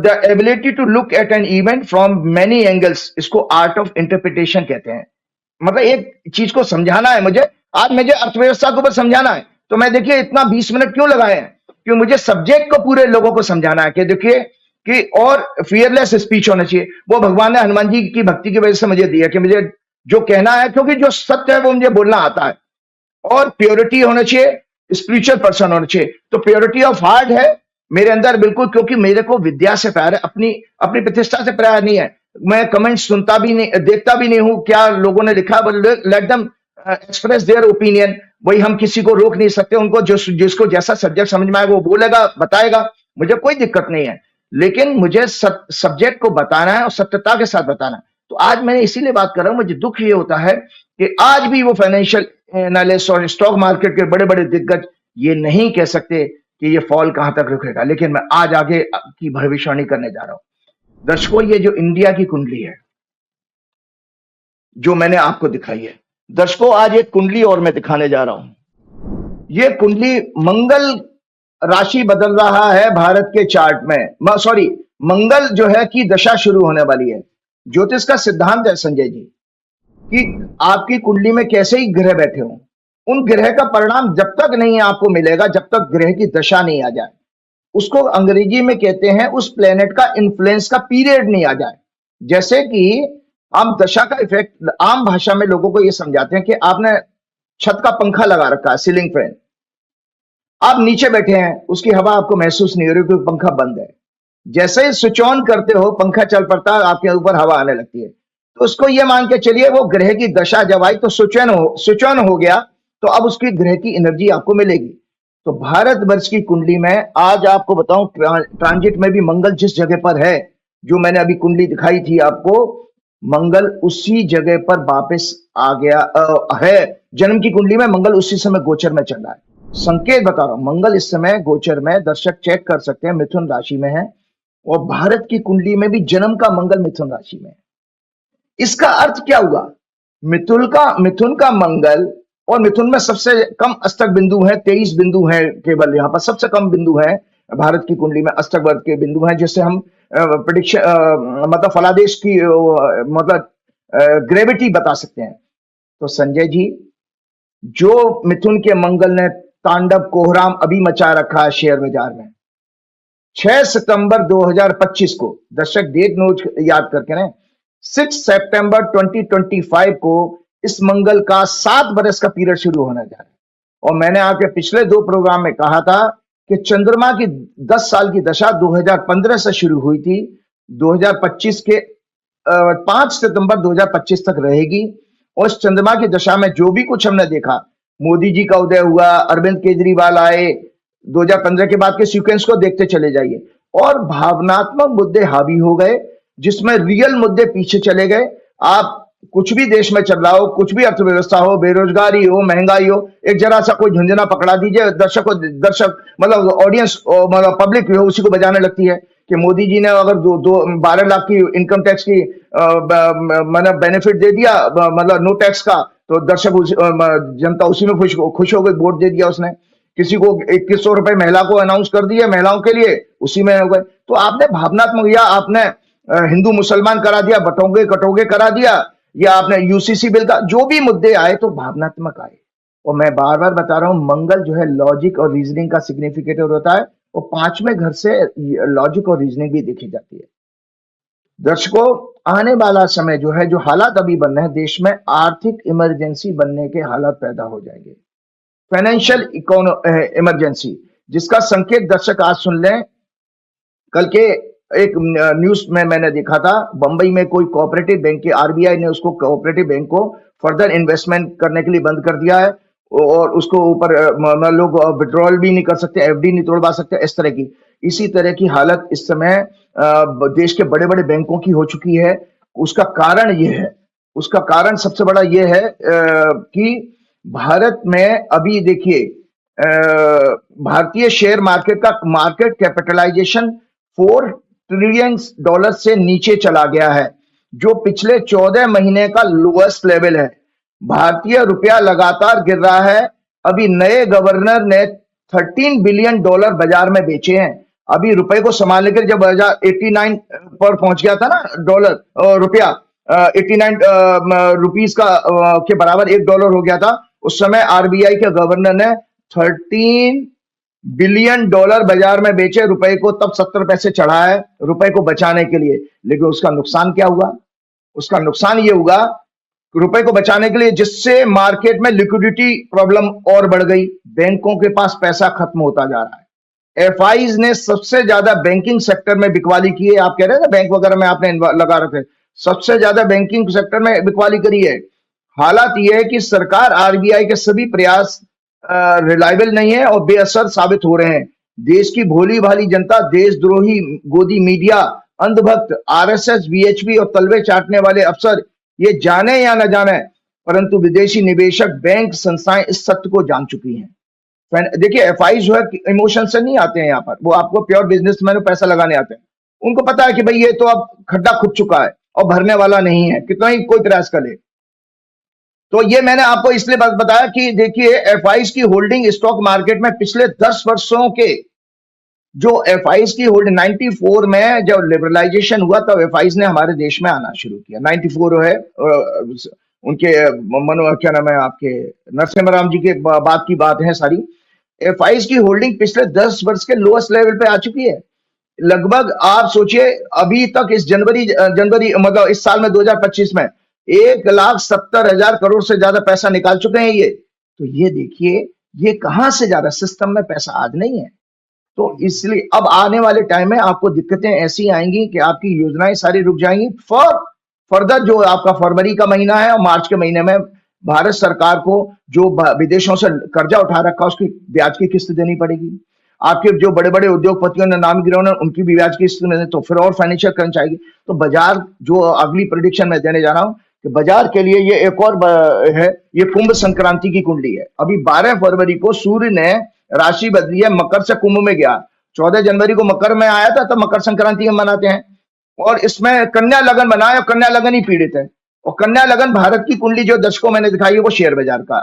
the ability to look at an event from many angles, इसको आर्ट ऑफ इंटरप्रिटेशन कहते हैं। मतलब एक चीज को समझाना है मुझे, आज मुझे अर्थव्यवस्था के ऊपर समझाना है, तो मैं देखिए इतना 20 मिनट क्यों लगाए हैं, क्योंकि मुझे सब्जेक्ट को पूरे लोगों को समझाना है कि देखिए कि, और फियरलेस स्पीच होना चाहिए। वो भगवान ने हनुमान जी की भक्ति की वजह से मुझे दिया कि मुझे जो कहना है, क्योंकि जो सत्य है वो मुझे बोलना आता है, और प्योरिटी होना चाहिए, स्पिरिचुअल पर्सन होना चाहिए। तो प्योरिटी ऑफ हार्ट है मेरे अंदर बिल्कुल, क्योंकि मेरे को विद्या से प्यार है, अपनी प्रतिष्ठा से प्यार नहीं है। मैं कमेंट सुनता भी नहीं, देखता भी नहीं हूं क्या लोगों ने लिखा, let them express their opinion. वही हम किसी को रोक नहीं सकते, उनको जिसको जैसा सब्जेक्ट समझ में आए वो बोलेगा, बताएगा, मुझे कोई दिक्कत नहीं है। लेकिन मुझे सब्जेक्ट को बताना है और सत्यता के साथ बताना है। तो आज मैंने इसीलिए बात कर रहा हूं, मुझे दुख ये होता है कि आज भी वो फाइनेंशियल एनालिस्ट और स्टॉक मार्केट के बड़े बड़े दिग्गज ये नहीं कह सकते कि ये फॉल कहां तक रुकेगा। लेकिन मैं आज आगे की भविष्यवाणी करने जा रहा हूं। दर्शकों, ये जो इंडिया की कुंडली है जो मैंने आपको दिखाई है, दर्शकों आज एक कुंडली और मैं दिखाने जा रहा हूं। ये कुंडली मंगल राशि बदल रहा है भारत के चार्ट में, सॉरी मंगल जो है कि दशा शुरू होने वाली है। ज्योतिष का सिद्धांत है संजय जी कि आपकी कुंडली में कैसे ही ग्रह बैठे हों, उन ग्रह का परिणाम जब तक नहीं आपको मिलेगा जब तक ग्रह की दशा नहीं आ जाए, उसको अंग्रेजी में कहते हैं उस प्लेनेट का इन्फ्लुएंस का पीरियड नहीं आ जाए। जैसे कि हम दशा का इफेक्ट आम भाषा में लोगों को यह समझाते हैं कि आपने छत का पंखा लगा रखा है, सीलिंग फैन, आप नीचे बैठे हैं, उसकी हवा आपको महसूस नहीं हो रही क्योंकि पंखा बंद है। जैसे ही स्विच ऑन करते हो पंखा चल पड़ता है, आपके ऊपर हवा आने लगती है। तो उसको ये मान के चलिए वो ग्रह की दशा जब आई तो स्विच ऑन हो गया, तो अब उसकी ग्रह की एनर्जी आपको मिलेगी। तो भारतवर्ष की कुंडली में आज आपको बताऊं, ट्रांजिट में भी मंगल जिस जगह पर है, जो मैंने अभी कुंडली दिखाई थी आपको, मंगल उसी जगह पर वापस आ गया है। जन्म की कुंडली में मंगल उसी समय गोचर में चल रहा है। संकेत बता रहा हूं, मंगल इस समय गोचर में, दर्शक चेक कर सकते हैं, मिथुन राशि में है और भारत की कुंडली में भी जन्म का मंगल मिथुन राशि में है। इसका अर्थ क्या हुआ? मिथुन का मंगल, और मिथुन में सबसे कम अष्टक बिंदु है, 23 बिंदु है केवल, यहां पर सबसे कम बिंदु है भारत की कुंडली में, अष्टक वर्ग के बिंदु हैं, जिससे हम प्रिडिक्शन मतलब फलादेश की मतलब ग्रेविटी बता सकते हैं। तो संजय जी, जो मिथुन के मंगल ने तांडव कोहराम अभी मचा रखा है शेयर बाजार में, 6 सितंबर 2025 को, दर्शक डेट नोट याद करके ना, 6 सितंबर 2025 को इस मंगल का 7 बरस का पीरियड शुरू होने जा रहा है। और मैंने आपके पिछले 2 प्रोग्राम में कहा था कि चंद्रमा की 10 साल की दशा 2015 से शुरू हुई थी, 2025 के 5 सितंबर 2025 तक रहेगी। और इस चंद्रमा की दशा में जो भी कुछ हमने देखा, मोदी जी का उदय हुआ, अरविंद केजरीवाल आए, 2015 के बाद के सीक्वेंस को देखते चले जाइए, और भावनात्मक मुद्दे हावी हो गए, जिसमें रियल मुद्दे पीछे चले गए। आप कुछ भी देश में चल रहा हो, कुछ भी अर्थव्यवस्था हो, बेरोजगारी हो, महंगाई हो, एक जरा सा कोई झुंझुना पकड़ा दीजिए, दर्शक मतलब ऑडियंस मतलब पब्लिक हो, उसी को बजाने लगती है कि मोदी जी ने अगर 12 लाख की इनकम टैक्स की मतलब बेनिफिट दे दिया, मतलब नो टैक्स का, तो दर्शक जनता उसी में खुश हो गई, वोट दे दिया उसने। किसी को 2100 रुपए महिला को अनाउंस कर दिए महिलाओं के लिए, उसी में हो गए। तो आपने भावनात्मक, या आपने हिंदू मुसलमान करा दिया, बटोगे कटोगे करा दिया, या आपने यूसीसी बिल का, जो भी मुद्दे आए तो भावनात्मक आए। और मैं बार बार बता रहा हूं, मंगल जो है लॉजिक और रीजनिंग का सिग्निफिकेटर होता है, और 5वें घर से लॉजिक और रीजनिंग भी देखी जाती है। दर्शकों, आने वाला समय जो है, जो हालात अभी बन रहे हैं देश में, आर्थिक इमरजेंसी बनने के हालात पैदा हो जाएंगे, फाइनेंशियल इमरजेंसी, जिसका संकेत दर्शक आज सुन लें। कल के एक न्यूज में मैंने देखा था, बंबई में कोई कोऑपरेटिव बैंक के, आरबीआई ने उसको कोऑपरेटिव बैंक को फर्दर इन्वेस्टमेंट करने के लिए बंद कर दिया है, और उसको ऊपर लोग विड्रॉल भी नहीं कर सकते, एफडी नहीं तोड़वा सकते, इस तरह की, इसी तरह की हालत इस समय देश के बड़े बड़े बैंकों की हो चुकी है। उसका कारण ये है, उसका कारण सबसे बड़ा ये है कि भारत में अभी देखिए, भारतीय शेयर मार्केट का मार्केट कैपिटलाइजेशन $4 ट्रिलियन से नीचे चला गया है, जो पिछले 14 महीने का लोएस्ट लेवल है। भारतीय रुपया लगातार गिर रहा है। अभी नए गवर्नर ने $13 बिलियन बाजार में बेचे हैं। अभी रुपए को संभालने के, जब 89 पर पहुंच गया था ना डॉलर, रुपया 89 रुपीस का के बराबर $1 हो गया था, उस समय आरबीआई के गवर्नर ने $13 बिलियन बाजार में बेचे रुपए को, तब 70 पैसे चढ़ा है रुपए को बचाने के लिए। लेकिन उसका नुकसान क्या हुआ? उसका नुकसान ये हुआ, रुपए को बचाने के लिए, जिससे मार्केट में लिक्विडिटी प्रॉब्लम और बढ़ गई, बैंकों के पास पैसा खत्म होता जा रहा है। एफआईज ने सबसे ज्यादा बैंकिंग सेक्टर में बिकवाली की है। आप कह रहे हैं ना बैंक वगैरह में आपने लगा रखे, सबसे ज्यादा बैंकिंग सेक्टर में बिकवाली करी है। हालात यह है कि सरकार, आरबीआई के सभी प्रयास रिलायबल नहीं है और बेअसर साबित हो रहे हैं। देश की भोली भाली जनता, देशद्रोही गोदी मीडिया, अंधभक्त, आरएसएस, वीएचपी और तलवे चाटने वाले अफसर, ये जाने या न जाने, परंतु विदेशी निवेशक, बैंक, संस्थाएं इस सत्य को जान चुकी हैं। देखिए, एफआई जो है इमोशन से नहीं आते हैं यहाँ पर, वो आपको प्योर बिजनेसमैन में पैसा लगाने आते हैं। उनको पता है कि भाई ये तो अब खड्डा खुद चुका है और भरने वाला नहीं है, कितना ही कोई प्रयास करे। तो ये मैंने आपको इसलिए बताया कि देखिए, एफआईज की होल्डिंग स्टॉक मार्केट में पिछले 10 वर्षों के, जो एफआईज की होल्डिंग 94 में जब लिबरलाइजेशन हुआ, तब एफआईज ने हमारे देश में आना शुरू किया। 94 है उनके क्या नाम है आपके, नरसिम्हा राव जी के बाद की बात है सारी। एफआईज की होल्डिंग पिछले 10 वर्ष के लोएस्ट लेवल पे आ चुकी है। लगभग आप सोचिए, अभी तक इस जनवरी मतलब इस साल में 2025 में 1,70,000 करोड़ से ज्यादा पैसा निकाल चुके हैं ये। तो ये देखिए, ये कहां से जा रहा है, सिस्टम में पैसा आज नहीं है। तो इसलिए अब आने वाले टाइम में आपको दिक्कतें ऐसी आएंगी कि आपकी योजनाएं सारी रुक जाएंगी। फर्दर जो आपका फरवरी का महीना है और मार्च के महीने में भारत सरकार को जो विदेशों से कर्जा उठा रखा, उसकी ब्याज की किस्त देनी पड़ेगी। आपके जो बड़े बड़े उद्योगपतियों ने नाम गिराए, उनकी भी ब्याज की किस्त में, तो फिर और फाइनेंशियल क्रंच आएगी। तो बाजार जो अगली प्रेडिक्शन में देने जा रहा हूं कि बाजार के लिए ये एक और है, ये कुंभ संक्रांति की कुंडली है। अभी 12 फरवरी को सूर्य ने राशि बदली है, मकर से कुंभ में गया। 14 जनवरी को मकर में आया था, तो मकर संक्रांति हम मनाते हैं। और इसमें कन्या लगन बना है, और कन्या लगन ही पीड़ित है। और कन्या लगन भारत की कुंडली जो दर्शकों मैंने दिखाई है वो शेयर बाजार का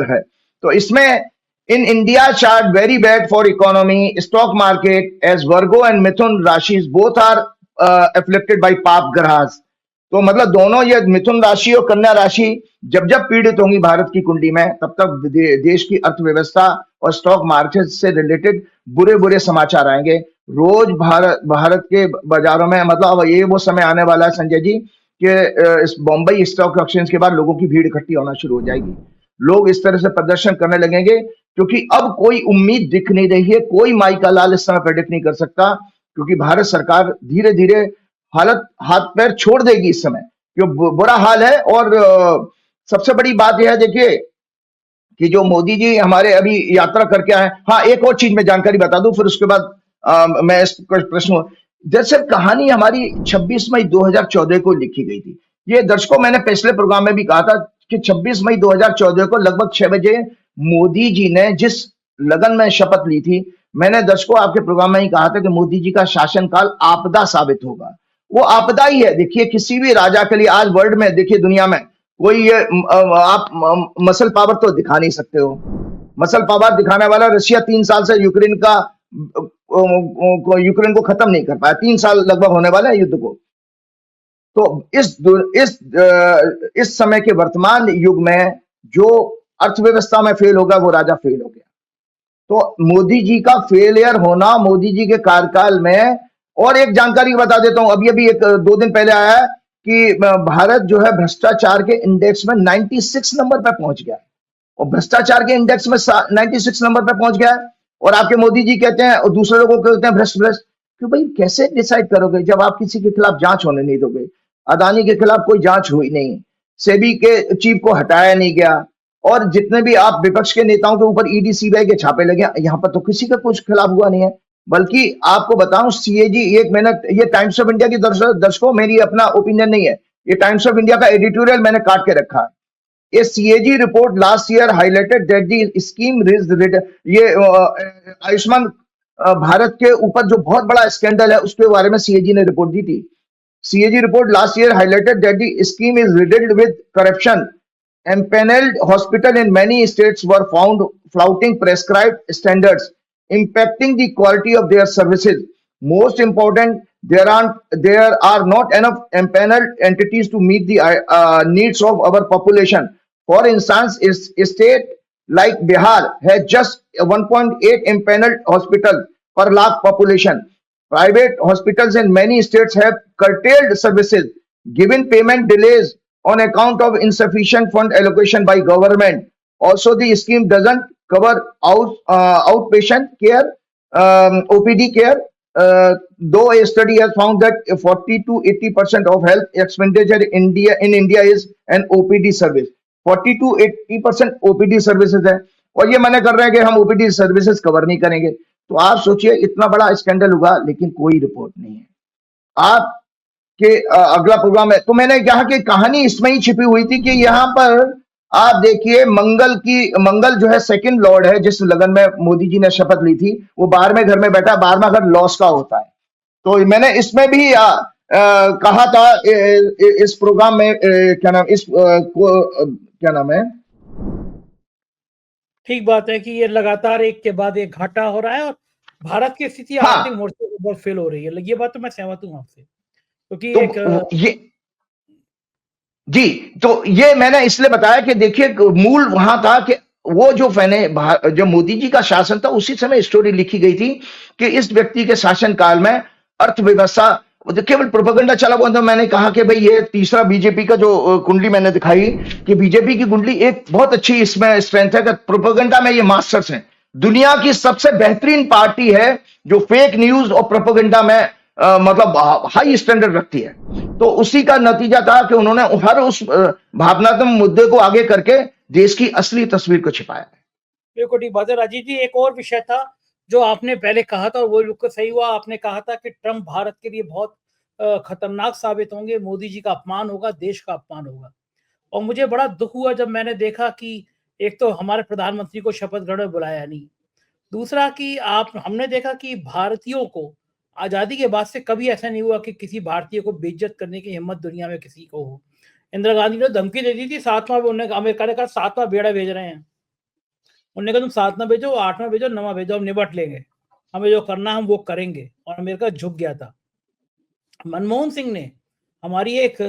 है। तो इसमें in India chart very bad for economy, stock market as Virgo and Mithun rashi both are afflicted bye पाप ग्रहास। तो मतलब दोनों, ये मिथुन राशि और कन्या राशि जब जब पीड़ित होंगी भारत की कुंडली में, तब तक देश की अर्थव्यवस्था और स्टॉक मार्केट से रिलेटेड बुरे बुरे समाचार आएंगे। रोज भारत के बाजारों में, मतलब अब ये वो समय आने वाला है संजय जी कि इस बॉम्बई स्टॉक एक्सचेंज के बाद लोगों की भीड़ इकट्ठी होना शुरू हो जाएगी। लोग इस तरह से प्रदर्शन करने लगेंगे क्योंकि अब कोई उम्मीद दिख नहीं रही है। कोई माई का लाल इस समय प्रेडिक्ट नहीं कर सकता, क्योंकि भारत सरकार धीरे धीरे हालत हाथ पैर छोड़ देगी इस समय, क्यों बुरा हाल है। और सबसे बड़ी बात यह है, देखिए कि जो मोदी जी हमारे अभी यात्रा करके आए। हाँ, एक और चीज मैं जानकारी बता दूं, फिर उसके बाद मैं इस प्रश्न, जैसे कहानी हमारी 26 मई 2014 को लिखी गई थी। ये दर्शकों मैंने पिछले प्रोग्राम में भी कहा था कि 26 मई 2014 को लगभग 6 बजे मोदी जी ने जिस लगन में शपथ ली थी, मैंने दर्शकों आपके प्रोग्राम में ही कहा था कि मोदी जी का शासनकाल आपदा साबित होगा। वो आपदा ही है। देखिए किसी भी राजा के लिए आज वर्ल्ड में, देखिए दुनिया में कोई ये आप मसल पावर तो दिखा नहीं सकते हो। मसल पावर दिखाने वाला रशिया 3 साल से यूक्रेन को खत्म नहीं कर पाया। 3 साल लगभग होने वाले हैं युद्ध को। तो इस समय के वर्तमान युग में जो अर्थव्यवस्था में फेल होगा वो राजा फेल हो गया। तो मोदी जी का फेलियर होना, मोदी जी के कार्यकाल में, और एक जानकारी बता देता हूं, अभी एक 2 दिन पहले आया है कि भारत जो है भ्रष्टाचार के इंडेक्स में 96 नंबर पर पहुंच गया। और भ्रष्टाचार के इंडेक्स में 96 नंबर पर पहुंच गया है, और आपके मोदी जी कहते हैं और दूसरे लोगों को कहते हैं भ्रष्ट भ्रष्ट। क्यों भाई, कैसे डिसाइड करोगे जब आप किसी के खिलाफ जांच होने नहीं दोगे? अदानी के खिलाफ कोई जांच हुई नहीं, सेबी के चीफ को हटाया नहीं गया, और जितने भी आप विपक्ष के नेताओं के ऊपर ईडी सीबीआई के छापे लगे, यहाँ पर तो किसी का कुछ खिलाफ हुआ नहीं है। बल्कि आपको बताऊं, सीएजी, एक मिनट, ये टाइम्स ऑफ इंडिया की दर्शकों, मेरी अपना ओपिनियन नहीं है, ये टाइम्स ऑफ इंडिया का एडिटोरियल मैंने काट के रखा है। A CAG report last year highlighted that the scheme raised, ये आयुष्मान भारत के ऊपर जो बहुत बड़ा स्कैंडल है उसके बारे में CAG ने रिपोर्ट दी थी। CAG report last year highlighted that the scheme is riddled with corruption. Empaneled hospitals in many states were found flouting prescribed standards, impacting the quality of their services. Most important, there are not enough empaneled entities to meet the needs of our population. For instance, a state like Bihar has just 1.8 empaneled hospitals per lakh population. Private hospitals in many states have curtailed services, given payment delays on account of insufficient fund allocation by government. Also, the scheme doesn't cover outpatient care, OPD care, though a study has found that 40 to 80% of health expenditure in India is an OPD service. 40 to 80% OPD services है, और ये मना कर रहे हैं कि हम OPD services cover नहीं करेंगे। तो आप सोचिए, इतना बड़ा स्कैंडल हुआ लेकिन कोई रिपोर्ट नहीं है। आपके अगला प्रोग्राम है, तो मैंने कहा कि कहानी इसमें ही छिपी हुई थी कि यहाँ पर आप देखिए, मंगल जो है सेकंड लॉर्ड है, जिस लगन में मोदी जी ने शपथ ली थी, वो 12वें घर में बैठा। 12वां घर लॉस का होता है। तो मैंने इसमें भी कहा था इस प्रोग्राम में, क्या नाम है, ठीक बात है कि ये लगातार एक के बाद एक घाटा हो रहा है, और भारत की स्थिति आर्थिक मोर्चे पर बहुत फेल हो रही है। ये बात तो मैं सहमत हूँ आपसे, क्योंकि तो ये मैंने इसलिए बताया कि देखिए, मूल वहां था कि वो जो मोदी जी का शासन था, उसी समय स्टोरी लिखी गई थी कि इस व्यक्ति के शासनकाल में अर्थव्यवस्था केवल प्रोपेगेंडा चला हुआ था। मैंने कहा कि भाई ये तीसरा बीजेपी का जो कुंडली मैंने दिखाई कि बीजेपी की कुंडली एक बहुत अच्छी इसमें स्ट्रेंथ है कि प्रोपेगेंडा में ये मास्टर्स हैं। दुनिया की सबसे बेहतरीन पार्टी है जो फेक न्यूज और प्रोपेगेंडा में मतलब हाई स्टैंडर्ड रखती है। तो उसी का नतीजा था कि उन्होंने हर उस भावनात्मक मुद्दे को आगे करके देश की असली तस्वीर को छिपाया है। बिल्कुल ठीक बात है राजीव जी। एक और विषय था जो आपने पहले कहा था, और वो बिल्कुल सही हुआ। आपने कहा था कि ट्रंप भारत के लिए बहुत खतरनाक साबित होंगे। मोदी जी का अपमान होगा, देश का अपमान होगा। और मुझे बड़ा दुख हुआ जब मैंने देखा कि एक तो हमारे प्रधानमंत्री को शपथ ग्रहण में बुलाया नहीं, दूसरा कि आप हमने देखा कि भारतीयों को आज़ादी के बाद से कभी ऐसा नहीं हुआ कि किसी भारतीय को बेइज्जत करने की हिम्मत दुनिया में किसी को हो। इंदिरा गांधी ने धमकी दे दी थी, 7वां उन्होंने अमेरिका ने कहा 7वां बेड़ा भेज रहे हैं। उन्होंने कहा तुम 7वां भेजो, 8वां भेजो, 9वां भेजो, हम निपट लेंगे। हमें जो करना है हम वो करेंगे। और अमेरिका झुक गया था। मनमोहन सिंह ने हमारी एक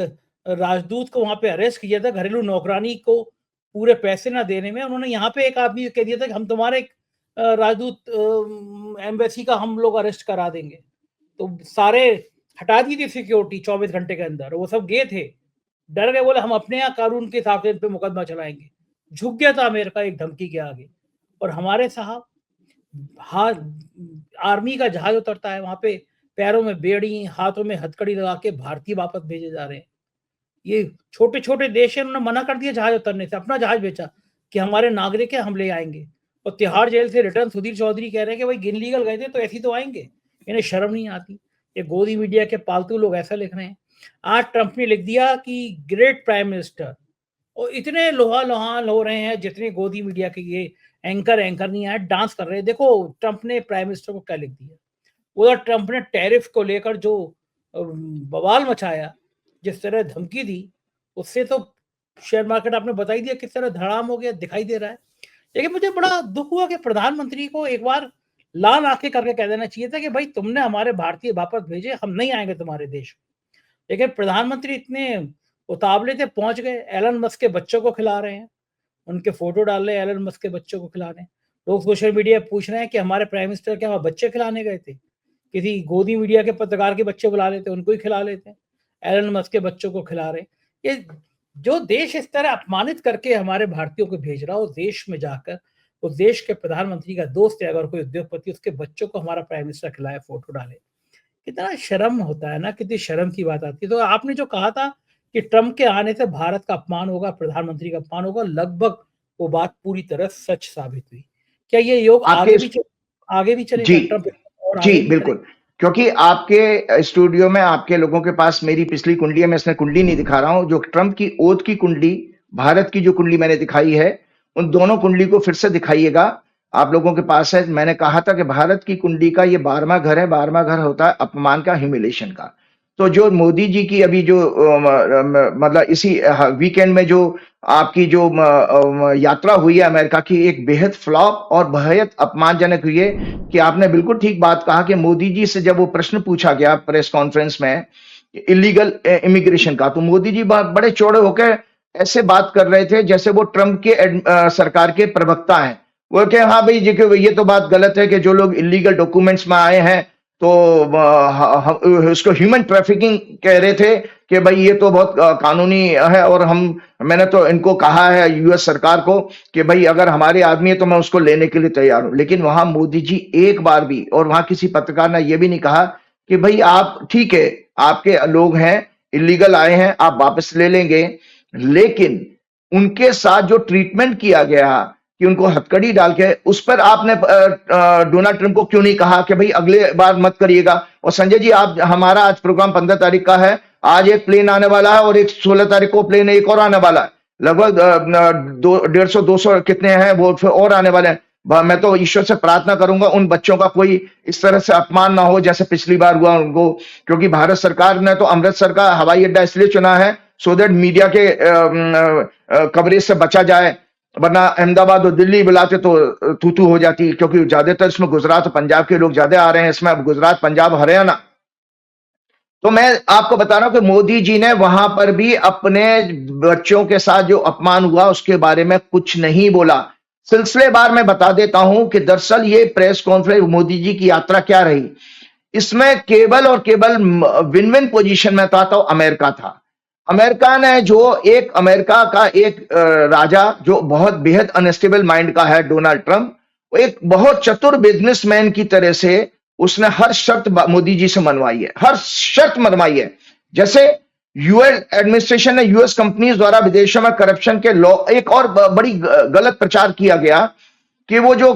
राजदूत को वहां पे अरेस्ट किया था, घरेलू नौकरानी को पूरे पैसे ना देने में। उन्होंने यहाँ पे एक आदमी कह दिया था कि हम तुम्हारे राजदूत एम्बेसी का हम लोग अरेस्ट करा देंगे। तो सारे हटा दी थी सिक्योरिटी 24 घंटे के अंदर। वो सब गए थे, डर गए, बोले हम अपने यहाँ कानून के हिसाब से इन पे मुकदमा चलाएंगे। झुक गया था अमेरिका एक धमकी के आगे। और हमारे साहब, हाँ, आर्मी का जहाज उतरता है वहां पे, पैरों में बेड़ी, हाथों में हथकड़ी लगा के भारतीय वापस भेजे जा रहे हैं। ये छोटे छोटे देश है, उन्होंने मना कर दिया जहाज उतरने से, अपना जहाज बेचा कि हमारे नागरिक है, हम ले आएंगे। और तिहाड़ जेल से रिटर्न सुधीर चौधरी कह रहे हैं कि भाई इनलीगल गए थे तो ऐसी तो आएंगे, इन्हें शर्म नहीं आती। ये गोदी मीडिया के पालतू लोग ऐसा लिख रहे हैं। आज ट्रंप ने लिख दिया कि ग्रेट प्राइम मिनिस्टर, और इतने लोहा लोहान हो रहे हैं जितने गोदी मीडिया के ये एंकर नहीं आए, डांस कर रहे हैं। देखो ट्रंप ने प्राइम मिनिस्टर को क्या लिख दिया। उधर ट्रंप ने टैरिफ को लेकर जो बवाल मचाया, जिस तरह धमकी दी, उससे तो शेयर मार्केट आपने बता ही दिया किस तरह धड़ाम हो गया, दिखाई दे रहा है। लेकिन मुझे बड़ा दुख हुआ कि प्रधानमंत्री को एक बार लाल आंखें करके कह देना चाहिए था कि भाई तुमने हमारे भारतीय वापस भेजे, हम नहीं आएंगे तुम्हारे देश। लेकिन प्रधानमंत्री इतने उतावले थे, पहुंच गए, एलन मस्क के बच्चों को खिला रहे हैं, उनके फोटो डाल रहे हैं, एलन मस्क के बच्चों को खिला रहे हैं। लोग सोशल मीडिया पूछ रहे हैं कि हमारे प्राइम मिनिस्टर क्या वहां बच्चे खिलाने गए थे? किसी गोदी मीडिया के पत्रकार के बच्चे बुला लेते, उनको ही खिला लेते। एलन मस्क के बच्चों को खिला रहे। ये जो देश इस तरह अपमानित करके हमारे भारतीयों को भेज रहा, उस देश में जाकर उस देश के प्रधानमंत्री का दोस्त है अगर कोई उद्योगपति, उसके बच्चों को हमारा प्राइम मिनिस्टर खिलाए, फोटो डाले, कितना शर्म होता है ना, कितनी शर्म की बात आती है। तो आपने जो कहा था कि ट्रंप के आने से भारत का अपमान होगा, प्रधानमंत्री का अपमान होगा, लगभग वो बात पूरी तरह सच साबित हुई। क्या ये योग आगे भी चलेगा? जी, ट्रंप और जी आगे भी बिल्कुल, क्योंकि आपके स्टूडियो में आपके लोगों के पास मेरी पिछली कुंडली है, मैं इसमें कुंडली नहीं दिखा रहा हूं, जो ट्रंप की ओथ की कुंडली, भारत की जो कुंडली मैंने दिखाई है, उन दोनों कुंडली को फिर से दिखाइएगा, आप लोगों के पास है। मैंने कहा था कि भारत की कुंडली का ये 12वां घर है, 12वां घर होता है अपमान का, ह्यूमिलेशन का। तो जो मोदी जी की अभी जो मतलब इसी वीकेंड में जो आपकी जो यात्रा हुई है अमेरिका की, एक बेहद फ्लॉप और बेहद अपमानजनक हुई है। कि आपने बिल्कुल ठीक बात कहा कि मोदी जी से जब वो प्रश्न पूछा गया प्रेस कॉन्फ्रेंस में इलीगल इमिग्रेशन का, तो मोदी जी बड़े चौड़े होकर ऐसे बात कर रहे थे जैसे वो ट्रंप के सरकार के प्रवक्ता हैं। वो कहे हाँ भाई जी, ये तो बात गलत है कि जो लोग इलीगल डॉक्यूमेंट्स में आए हैं तो उसको ह्यूमन ट्रैफिकिंग कह रहे थे कि भाई ये तो बहुत कानूनी है। और मैंने तो इनको कहा है यूएस सरकार को कि भाई अगर हमारे आदमी है तो मैं उसको लेने के लिए तैयार हूं। लेकिन वहां मोदी जी एक बार भी, और वहां किसी पत्रकार ने यह भी नहीं कहा कि भाई आप ठीक है, आपके लोग हैं, इलीगल आए हैं, आप वापस ले लेंगे। लेकिन उनके साथ जो ट्रीटमेंट किया गया कि उनको हथकड़ी डाल के, उस पर आपने डोनाल्ड ट्रंप को क्यों नहीं कहा कि भाई अगले बार मत करिएगा। और संजय जी, आप हमारा आज प्रोग्राम 15 तारीख का है, आज एक प्लेन आने वाला है और एक 16 तारीख को प्लेन एक और आने वाला है, लगभग 150-200 कितने हैं वो और आने वाले हैं। मैं तो ईश्वर से प्रार्थना करूंगा उन बच्चों का कोई इस तरह से अपमान ना हो जैसे पिछली बार हुआ उनको, क्योंकि भारत सरकार ने तो अमृतसर का हवाई अड्डा इसलिए चुना है सो दैट मीडिया के कवरेज से बचा जाए, वरना अहमदाबाद और दिल्ली बुलाते तो तू हो जाती, क्योंकि ज्यादातर इसमें गुजरात और पंजाब के लोग ज्यादा आ रहे हैं इसमें, अब गुजरात, पंजाब, हरियाणा। तो मैं आपको बता रहा हूं कि मोदी जी ने वहां पर भी अपने बच्चों के साथ जो अपमान हुआ उसके बारे में कुछ नहीं बोला। सिलसिलेवार मैं बता देता हूं कि दरअसल ये प्रेस कॉन्फ्रेंस, मोदी जी की यात्रा क्या रही, इसमें केवल और केवल विन विन पोजीशन में था तो अमेरिका था। अमेरिका ने जो अमेरिका का एक राजा जो बहुत बेहद अनस्टेबल माइंड का है, डोनाल्ड ट्रंप, एक बहुत चतुर बिजनेसमैन की तरह से उसने हर शर्त मोदी जी से मनवाई है, हर शर्त मनवाई है। जैसे यूएस एडमिनिस्ट्रेशन ने यूएस कंपनीज द्वारा विदेशों में करप्शन के लॉ, एक और बड़ी गलत प्रचार किया गया कि वो जो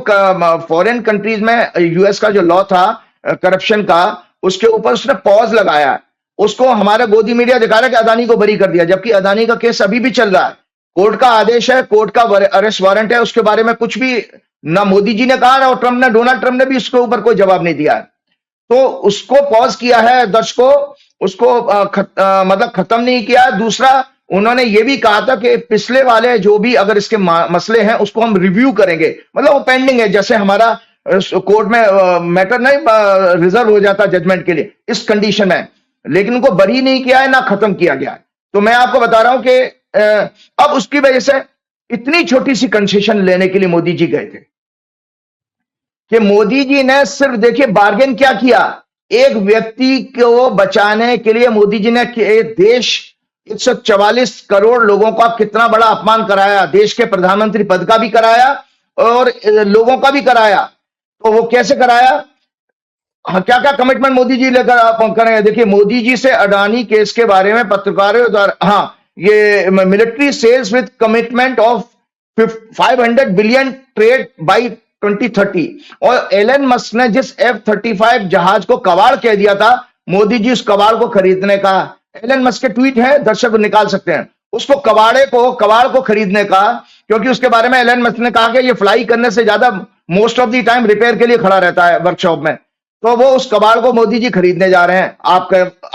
फॉरेन कंट्रीज में यूएस का जो लॉ था करप्शन का, उसके ऊपर उसने पॉज लगाया। उसको हमारा गोदी मीडिया दिखा रहा है कि अदानी को बरी कर दिया, जबकि अदानी का केस अभी भी चल रहा है। कोर्ट का आदेश है, कोर्ट का अरेस्ट वारंट है, उसके बारे में कुछ भी ना मोदी जी ने कहा ना ट्रंप ने, डोनाल्ड ट्रंप ने भी उसके ऊपर कोई जवाब नहीं दिया है। तो उसको पॉज किया है दर्शकों, उसको मतलब खत्म नहीं किया। दूसरा, उन्होंने ये भी कहा था कि पिछले वाले जो भी अगर इसके मसले हैं उसको हम रिव्यू करेंगे, मतलब वो पेंडिंग है, जैसे हमारा कोर्ट में मैटर नहीं रिजर्व हो जाता जजमेंट के लिए इस कंडीशन में, लेकिन उनको बरी नहीं किया है ना खत्म किया गया है। तो मैं आपको बता रहा हूं कि अब उसकी वजह से इतनी छोटी सी कंसेशन लेने के लिए मोदी जी गए थे कि मोदी जी ने सिर्फ देखिए बार्गेन क्या किया, एक व्यक्ति को बचाने के लिए मोदी जी ने देश 144 करोड़ लोगों का कितना बड़ा अपमान कराया, देश के प्रधानमंत्री पद का भी कराया और लोगों का भी कराया। तो वो कैसे कराया, हाँ, क्या क्या कमिटमेंट मोदी जी लेकर आप करेंगे। देखिए मोदी जी से अडानी केस के बारे में पत्रकारों द्वारा, हाँ, ये military sales with commitment of 500 billion trade by 2030, और एलन मस्क ने जिस F-35 जहाज को कबाड़ कह दिया था, मोदी जी उस कबाड़ को खरीदने का, एलन मस्क के ट्वीट है, दर्शक निकाल सकते हैं, उसको कबाड़ को खरीदने का, क्योंकि उसके बारे में एलन मस्क ने कहा कि ये फ्लाई करने से ज्यादा most of the time repair के लिए खड़ा रहता है वर्कशॉप में, तो वो उस कबाड़ को मोदी जी खरीदने जा रहे हैं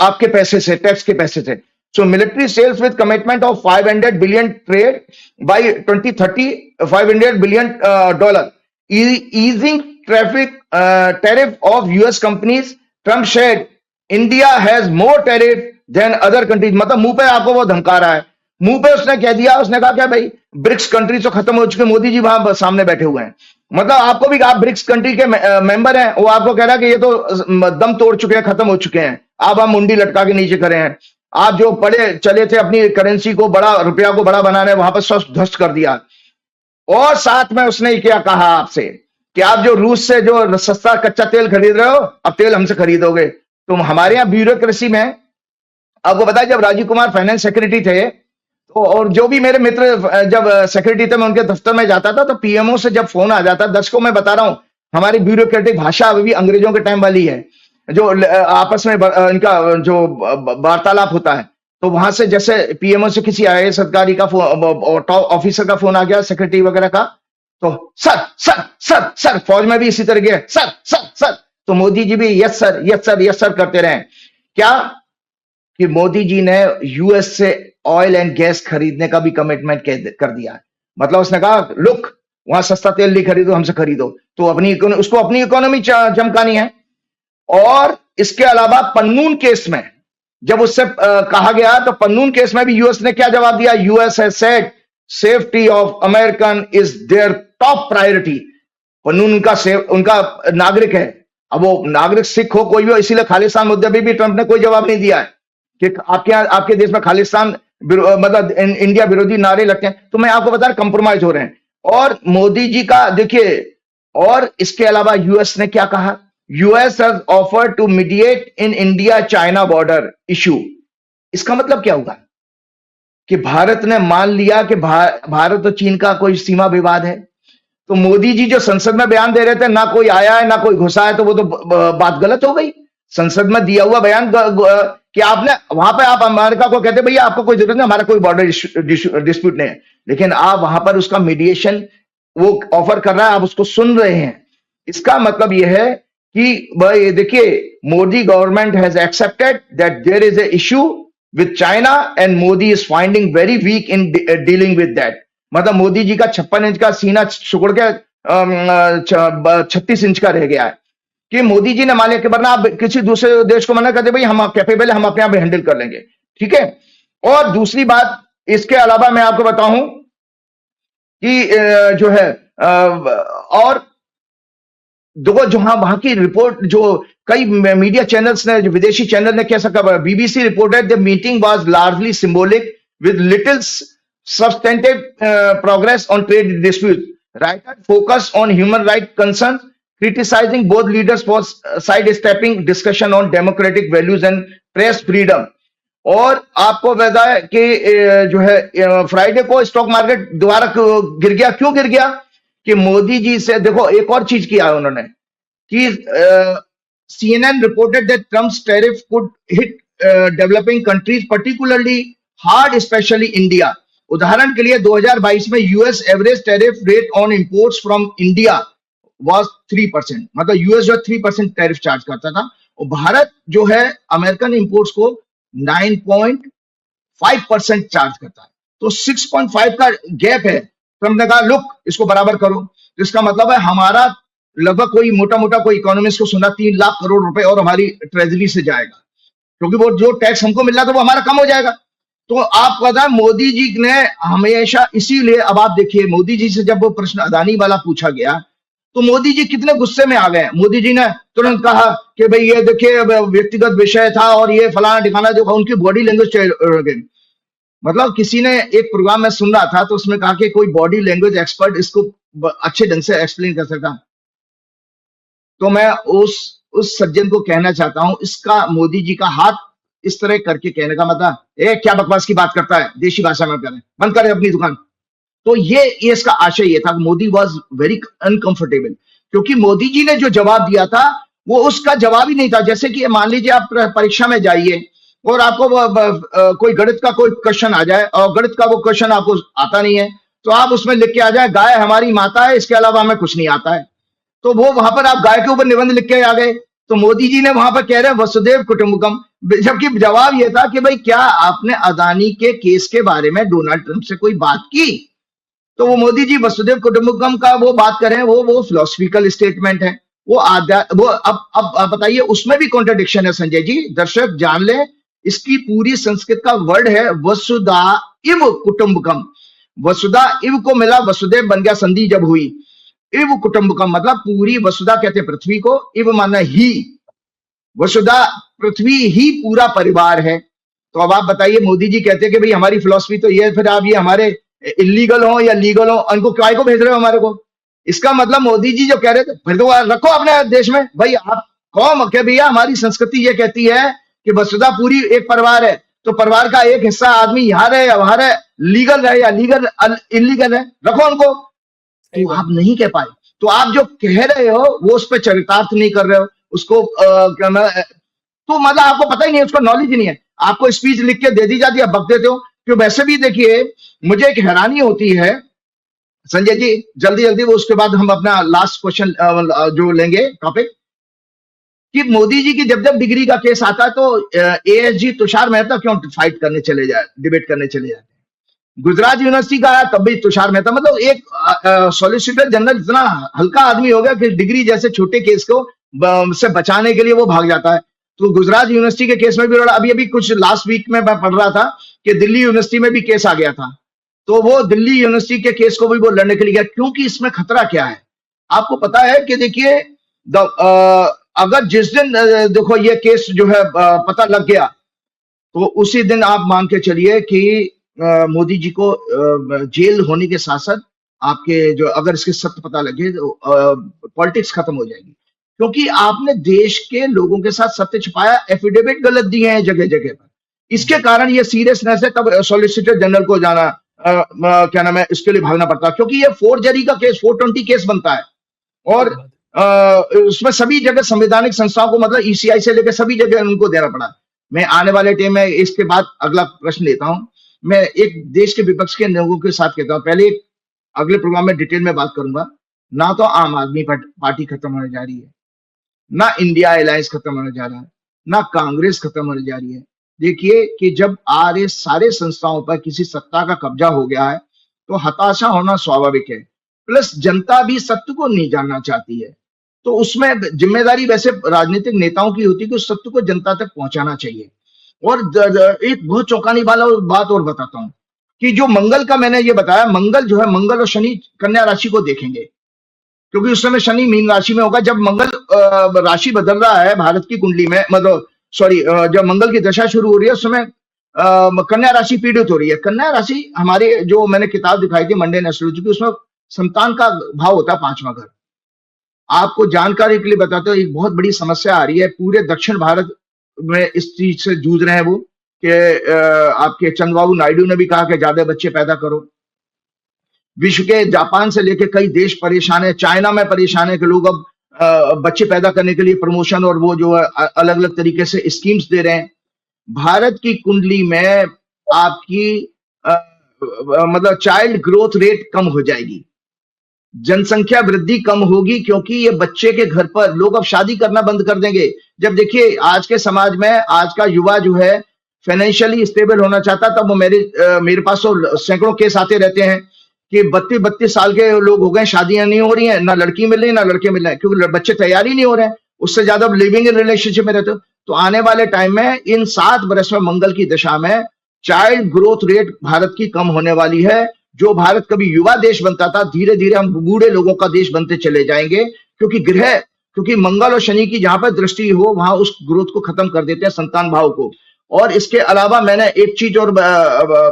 आपके पैसे से, टैक्स के पैसे से। So military sales with commitment of 500 billion trade by 2030, $500 billion easing tariff of US companies. Trump said India has more tariff than other countries. मतलब मुंह पे आपको वो धमका रहा है, मुंह पे उसने कह दिया, उसने कहा क्या भाई ब्रिक्स कंट्री तो खत्म हो चुके, मोदी जी वहां सामने बैठे हुए हैं, मतलब आपको भी, आप ब्रिक्स कंट्री के मेंबर हैं, वो आपको कह रहा है कि ये तो दम तोड़ चुके हैं, खत्म हो चुके हैं, आप मुंडी लटका के नीचे खड़े हैं, आप जो पड़े चले थे अपनी करेंसी को बड़ा, रुपया को बड़ा बनाने, वहां पर सब ध्वस्त कर दिया। और साथ में उसने क्या कहा आपसे कि आप जो रूस से जो सस्ता कच्चा तेल खरीद रहे हो, अब तेल हमसे खरीदोगे। तुम हमारे यहाँ ब्यूरोक्रेसी में, आपको बताया जब राजीव कुमार फाइनेंस सेक्रेटरी थे, तो और जो भी मेरे मित्र जब सेक्रेटरी थे, मैं उनके दफ्तर में जाता था, तो पीएमओ से जब फोन आ जाता, दर्शकों में बता रहा हूं, हमारी ब्यूरोक्रेटिक भाषा अभी भी अंग्रेजों के टाइम वाली है, जो आपस में इनका जो वार्तालाप होता है, तो वहां से जैसे पीएमओ से किसी आईएएस अधिकारी का टॉप ऑफिसर का फोन आ गया, सेक्रेटरी वगैरह का, तो सर सर सर सर, फौज में भी इसी तरह के सर सर सर, तो मोदी जी भी yes sir yes sir yes sir करते रहे। क्या कि मोदी जी ने यूएस से ऑयल एंड गैस खरीदने का भी कमिटमेंट कर दिया है, मतलब उसने कहा लुक वहां सस्ता तेल नहीं खरीदो, हमसे खरीदो, तो उसको अपनी इकोनॉमी चमकानी है। और इसके अलावा पन्नून केस में जब उससे कहा गया, तो पन्नून केस में भी यूएस ने क्या जवाब दिया, US has said safety of American is there top priority. Pannun उनका नागरिक है, अब वो नागरिक सिख हो कोई भी हो, इसीलिए खालिस्तान मुद्दे पे भी ट्रंप ने कोई जवाब नहीं दिया है कि आपके देश में खालिस्तान मतलब इंडिया विरोधी नारे लगते हैं, तो मैं आपको बता रहा कंप्रोमाइज हो रहे हैं। और मोदी जी का देखिए, और इसके अलावा यूएस ने क्या कहा, US has offered to mediate in India China border issue. इसका मतलब क्या होगा कि भारत ने मान लिया कि भारत और चीन का कोई सीमा विवाद है, तो मोदी जी जो संसद में बयान दे रहे थे, ना कोई आया है ना कोई घुसा है, तो वो तो बात गलत हो गई। संसद में दिया हुआ बयान कि आपने वहां पे आप अमेरिका को कहते भैया आपको कोई जरूरत नहीं, हमारा कोई बॉर्डर डिस्प्यूट नहीं है, लेकिन आप वहां पर उसका मीडिएशन वो ऑफर कर रहा है, आप उसको सुन रहे हैं। इसका मतलब यह है कि भाई देखिए, Modi government has accepted that there is a issue with China and Modi is finding very weak in dealing with that. मतलब मोदी जी का 56 इंच का सीना सुकड़ के 36 इंच का रह गया है कि मोदी जी ने मान लिया कि वरना आप किसी दूसरे देश को मना कर दे भाई हम कैपेबल है, हम अपने आप हैंडल कर लेंगे, ठीक है। और दूसरी बात इसके अलावा मैं आपको बताऊं कि जो है और दो जहां वहां की रिपोर्ट जो कई मीडिया चैनल्स ने, जो विदेशी चैनल ने कैसा कहा, BBC reported the meeting was largely symbolic with little substantive progress on trade disputes. Writer focused on human rights concerns, criticizing both leaders for sidestepping discussion on democratic values and press freedom. और आपको पता है कि जो है Friday को stock market दोबारा गिर गया। क्यों गिर गया? कि मोदी जी से देखो एक और चीज किया है उन्होंने कि CNN reported that Trump's tariff could hit developing countries particularly hard, specially India. उदाहरण के लिए 2022 में US average tariff rate on imports from India was 3%, मतलब यूएस जो 3% टैरिफ चार्ज करता था, और भारत जो है अमेरिकन इंपोर्ट्स को 9.5% चार्ज करता है। तो 6.5 का गैप है। तो हमने कहा लुक इसको बराबर करो। तो इसका मतलब है हमारा लगभग कोई मोटा मोटा कोई इकोनॉमिस्ट को सुना 3 लाख करोड़ रुपए और हमारी ट्रेजरी से जाएगा, क्योंकि वो जो टैक्स हमको मिल रहा था वो हमारा कम हो जाएगा। तो आप पता है मोदी जी ने हमेशा, इसीलिए अब आप देखिए मोदी जी से जब वो प्रश्न अदानी वाला पूछा गया तो मोदी जी कितने गुस्से में आ गए। मोदी जी ने तुरंत कहा कि भाई ये देखिए व्यक्तिगत विषय था और ये फलाना ठिकाना, जो उनकी बॉडी लैंग्वेज, मतलब किसी ने एक प्रोग्राम में सुन रहा था तो उसमें कहा कि कोई बॉडी लैंग्वेज एक्सपर्ट इसको अच्छे ढंग से एक्सप्लेन कर सका। तो मैं उस सज्जन को कहना चाहता हूं, इसका मोदी जी का हाथ इस तरह करके कहने का मतलब, क्या बकवास की बात करता है, देशी भाषा में करें, बंद करें अपनी दुकान। तो ये इसका आशय ये था। मोदी वॉज वेरी अनकंफर्टेबल, क्योंकि मोदी जी ने जो जवाब दिया था वो उसका जवाब ही नहीं था। जैसे कि मान लीजिए आप परीक्षा में जाइए और आपको कोई गणित का कोई क्वेश्चन आ जाए और गणित का वो क्वेश्चन आपको आता नहीं है, तो आप उसमें लिख के आ जाए गाय हमारी माता है, इसके अलावा हमें कुछ नहीं आता है। तो वो वहां पर आप गाय के ऊपर निबंध लिख के आ गए। तो मोदी जी ने वहां पर कह रहे हैं वसुदेव कुटुंबकम, जबकि जवाब ये था कि भाई क्या आपने अदानी के केस के बारे में डोनाल्ड ट्रंप से कोई बात की? तो वो मोदी जी वसुदेव कुटुंबकम का वो बात कर रहे हैं, वो फिलोसफिकल स्टेटमेंट है, वो अब बताइए उसमें भी कॉन्ट्रडिक्शन है संजय जी। दर्शक जान ले, इसकी पूरी संस्कृत का वर्ड है वसुधा इव कुटुंबकम। वसुधा इव को मिला, वसुदेव बन गया, संधि जब हुई, इव कुटुंबकम मतलब पूरी, वसुधा कहते हैं पृथ्वी को, इव माना ही, वसुधा पृथ्वी ही पूरा परिवार है। तो अब आप बताइए, मोदी जी कहते हैं कि भाई हमारी फिलॉसफी तो ये, फिर आप ये हमारे इलीगल हो या लीगल हो, उनको काय को भेज रहे हो हमारे को? इसका मतलब मोदी जी जो कह रहे थे, फिर तो रखो अपने देश में भाई। आप कौन के भैया, हमारी संस्कृति ये कहती है कि वसुधा पूरी एक परिवार है, तो परिवार का एक हिस्सा आदमी यहाँ रहे या वहां रहे, लीगल रहे या लीगल इलीगल है, रखो उनको। तो आप नहीं कह पाए। तो आप जो कह रहे हो वो उस पर चरितार्थ नहीं कर रहे हो, उसको तो मतलब आपको पता ही नहीं है, उसको नॉलेज ही नहीं है। आपको स्पीच लिख के दे दी जाती है, बक देते हो। क्यों? वैसे भी देखिए मुझे एक हैरानी होती है संजय जी, जल्दी जल्दी वो, उसके बाद हम अपना लास्ट क्वेश्चन जो लेंगे टॉपिक, कि मोदी जी की जब जब डिग्री का केस आता है तो एएसजी तुषार मेहता क्यों फाइट करने चले जाए, डिबेट करने चले जाते हैं। गुजरात यूनिवर्सिटी का आया तब भी तुषार मेहता, मतलब एक सॉलिसिटर जनरल इतना हल्का आदमी हो गया कि डिग्री जैसे छोटे केस को से बचाने के लिए वो भाग जाता है। तो गुजरात यूनिवर्सिटी के केस में भी अभी कुछ लास्ट वीक में मैं पढ़ रहा था कि दिल्ली यूनिवर्सिटी में भी केस आ गया था, तो वो दिल्ली यूनिवर्सिटी के केस को भी वो लड़ने के लिए गया। क्योंकि इसमें खतरा क्या है आपको पता है कि देखिए, अगर जिस दिन देखो ये केस जो है पता लग गया, तो उसी दिन आप मान के चलिए कि मोदी जी को जेल होने के साथ साथ आपके जो, अगर इसके सत्य पता लगे तो पॉलिटिक्स खत्म हो जाएगी। क्योंकि आपने देश के लोगों के साथ सत्य छुपाया, एफिडेविट गलत दिए हैं जगह जगह पर, इसके कारण ये सीरियसनेस है। तब सॉलिसिटर जनरल को जाना क्या नाम है, इसके लिए भागना पड़ता, क्योंकि ये फोर्जरी का केस 420 केस बनता है, और उसमें सभी जगह संवैधानिक संस्थाओं को, मतलब ईसीआई से लेकर सभी जगह उनको देना पड़ा। मैं आने वाले टाइम में इसके बाद अगला प्रश्न लेता हूं। मैं एक देश के विपक्ष के लोगों के साथ कहता हूं, पहले अगले प्रोग्राम में डिटेल में बात करूंगा। ना तो आम आदमी पार्टी खत्म होने जा रही है, ना इंडिया अलायंस खत्म होने जा रहा है, ना कांग्रेस खत्म होने जा रही है। देखिए कि जब आर्य सारे संस्थाओं पर किसी सत्ता का कब्जा हो गया है तो हताशा होना स्वाभाविक है। प्लस जनता भी सत्य को नहीं जानना चाहती है, तो उसमें जिम्मेदारी वैसे राजनीतिक नेताओं की होती है कि उस सत्य को जनता तक पहुंचाना चाहिए। और एक बहुत चौंकाने वाला बात और बताता हूं कि जो मंगल का मैंने ये बताया, मंगल जो है, मंगल और शनि कन्या राशि को देखेंगे, क्योंकि उस समय शनि मीन राशि में होगा। जब मंगल राशि बदल रहा है भारत की कुंडली में, मतलब सॉरी, जब मंगल की दशा शुरू हो रही है उस समय कन्या राशि पीड़ित हो रही है। कन्या राशि हमारे, जो मैंने किताब दिखाई थी मंडे एस्ट्रोलॉजी की, उसमें संतान का भाव होता है 5वां घर। आपको जानकारी के लिए बताते हो, एक बहुत बड़ी समस्या आ रही है पूरे दक्षिण भारत में, इस चीज से जूझ रहे हैं वो, कि आपके चंद्रबाबू नायडू ने भी कहा कि ज्यादा बच्चे पैदा करो। विश्व के जापान से लेकर कई देश परेशान है, चाइना में परेशान है कि लोग अब बच्चे पैदा करने के लिए प्रमोशन और वो जो है अलग अलग तरीके से स्कीम्स दे रहे हैं। भारत की कुंडली में आपकी मतलब चाइल्ड ग्रोथ रेट कम हो जाएगी, जनसंख्या वृद्धि कम होगी, क्योंकि ये बच्चे के घर पर लोग अब शादी करना बंद कर देंगे। जब देखिए आज के समाज में आज का युवा जो है फाइनेंशियली स्टेबल होना चाहता, तब वो मेरे पास तो सैकड़ों केस आते रहते हैं कि 32-32 साल के लोग हो गए, शादियां नहीं हो रही हैं, ना लड़की मिल रही ना लड़के मिल रहे हैं, क्योंकि बच्चे तैयार ही नहीं हो रहे हैं, उससे ज्यादा लिविंग इन रिलेशनशिप में रहते हो। तो आने वाले टाइम में इन 7 वर्ष में मंगल की दशा में चाइल्ड ग्रोथ रेट भारत की कम होने वाली है। जो भारत कभी युवा देश बनता था, धीरे धीरे हम बूढ़े लोगों का देश बनते चले जाएंगे, क्योंकि मंगल और शनि की जहां पर दृष्टि हो वहां उस ग्रोथ को खत्म कर देते हैं, संतान भाव को। और इसके अलावा मैंने एक चीज और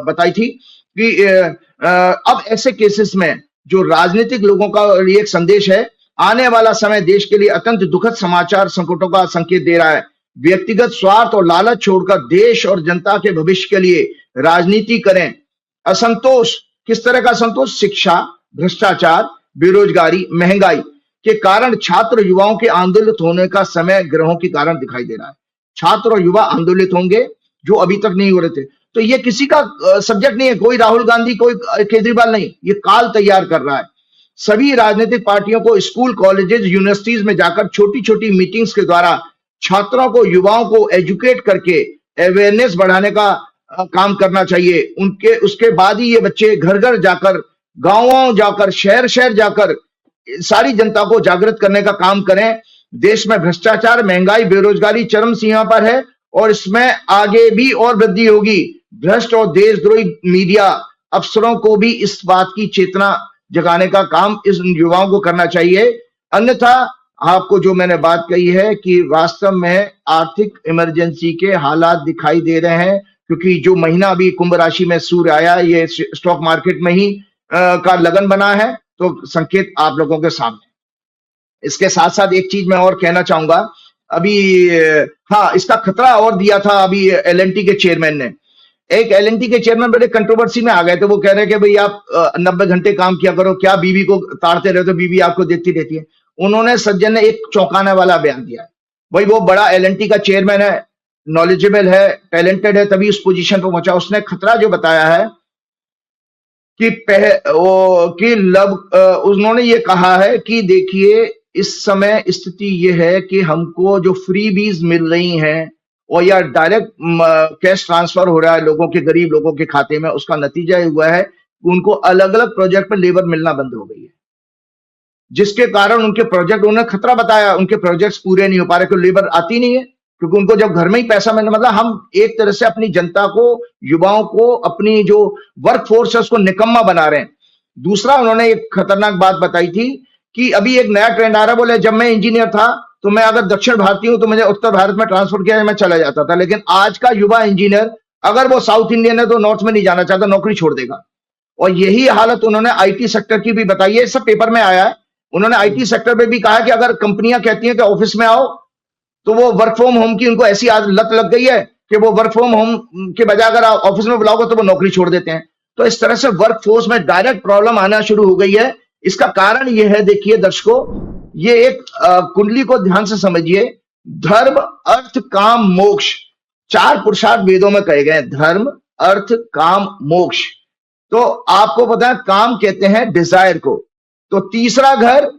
बताई थी कि अब ऐसे केसेस में जो राजनीतिक लोगों का ये एक संदेश है, आने वाला समय देश के लिए अत्यंत दुखद समाचार संकटों का संकेत दे रहा है। व्यक्तिगत स्वार्थ और लालच छोड़कर देश और जनता के भविष्य के लिए राजनीति करें। असंतोष, किस तरह का असंतोष? शिक्षा, भ्रष्टाचार, बेरोजगारी, महंगाई के कारण छात्र युवाओं के आंदोलित होने का समय ग्रहों के कारण दिखाई दे रहा है। छात्र और युवा आंदोलित होंगे जो अभी तक नहीं हो रहे थे। तो ये किसी का सब्जेक्ट नहीं है, कोई राहुल गांधी, कोई केजरीवाल नहीं, ये काल तैयार कर रहा है। सभी राजनीतिक पार्टियों को स्कूल, कॉलेजेस, यूनिवर्सिटीज में जाकर छोटी छोटी मीटिंग्स के द्वारा छात्रों को, युवाओं को एजुकेट करके अवेयरनेस बढ़ाने का काम करना चाहिए। उसके बाद ही ये बच्चे घर घर जाकर, गांवों जाकर, शहर शहर जाकर सारी जनता को जागृत करने का काम करें। देश में भ्रष्टाचार, महंगाई, बेरोजगारी चरम सीमा पर है और इसमें आगे भी और वृद्धि होगी। भ्रष्ट और देशद्रोही मीडिया अफसरों को भी इस बात की चेतना जगाने का काम इस युवाओं को करना चाहिए। अन्यथा आपको जो मैंने बात कही है कि वास्तव में आर्थिक इमरजेंसी के हालात दिखाई दे रहे हैं, क्योंकि जो महीना अभी कुंभ राशि में सूर्य आया, ये स्टॉक मार्केट में ही का लगन बना है, तो संकेत आप लोगों के सामने। इसके साथ साथ एक चीज मैं और कहना चाहूंगा, अभी हाँ, इसका खतरा और दिया था अभी एलएनटी के चेयरमैन ने। एक एलएनटी के चेयरमैन बड़े कंट्रोवर्सी में आ गए थे। वो कह रहे हैं कि भाई आप 90 घंटे काम किया करो, क्या बीवी को ताड़ते रहते हो, बीवी आपको देती रहती है। उन्होंने, सज्जन ने एक चौंकाने वाला बयान दिया है। भाई वो बड़ा एलएनटी का चेयरमैन है, नॉलेजेबल है, टैलेंटेड है, तभी उस पोजीशन पर पहुंचा। उसने खतरा जो बताया है कि उन्होंने ये कहा है कि देखिए इस समय स्थिति ये है कि हमको जो फ्रीबीज मिल रही हैं और या डायरेक्ट कैश ट्रांसफर हो रहा है लोगों के, गरीब लोगों के खाते में, उसका नतीजा हुआ है कि उनको अलग अलग प्रोजेक्ट पर लेबर मिलना बंद हो गई है, जिसके कारण उनके प्रोजेक्ट, उन्होंने खतरा बताया, उनके प्रोजेक्ट्स पूरे नहीं हो पा रहे, क्योंकि लेबर आती नहीं है, क्योंकि उनको जब घर में ही पैसा मिलने, मतलब हम एक तरह से अपनी जनता को, युवाओं को, अपनी जो वर्क फोर्स है उसको निकम्मा बना रहे हैं। दूसरा, उन्होंने एक खतरनाक बात बताई थी कि अभी एक नया ट्रेंड आ रहा है। बोले जब मैं इंजीनियर था तो मैं अगर दक्षिण भारतीय हूं तो मुझे उत्तर भारत में ट्रांसफर किया, मैं चला जाता था, लेकिन आज का युवा इंजीनियर अगर वो साउथ इंडियन है तो नॉर्थ में नहीं जाना चाहता, नौकरी छोड़ देगा। और यही हालत उन्होंने आईटी सेक्टर की भी बताई है, सब पेपर में आया है। उन्होंने आईटी सेक्टर में भी कहा कि अगर कंपनियां कहती हैं कि ऑफिस में आओ, तो वो वर्क फ्रॉम होम की उनको ऐसी लत लग गई है कि वो वर्क फ्रॉम होम के बजाय अगर आप ऑफिस में बुलाओगे तो वो नौकरी छोड़ देते हैं। तो इस तरह से वर्क फोर्स में डायरेक्ट प्रॉब्लम आना शुरू हो गई है। इसका कारण ये है, देखिए दर्शकों, ये एक कुंडली को ध्यान से समझिए। धर्म, अर्थ, काम, मोक्ष, 4 पुरुषार्थ वेदों में कहे गए। धर्म, अर्थ, काम, मोक्ष। तो आपको पता है काम कहते हैं डिजायर को। तो तीसरा घर,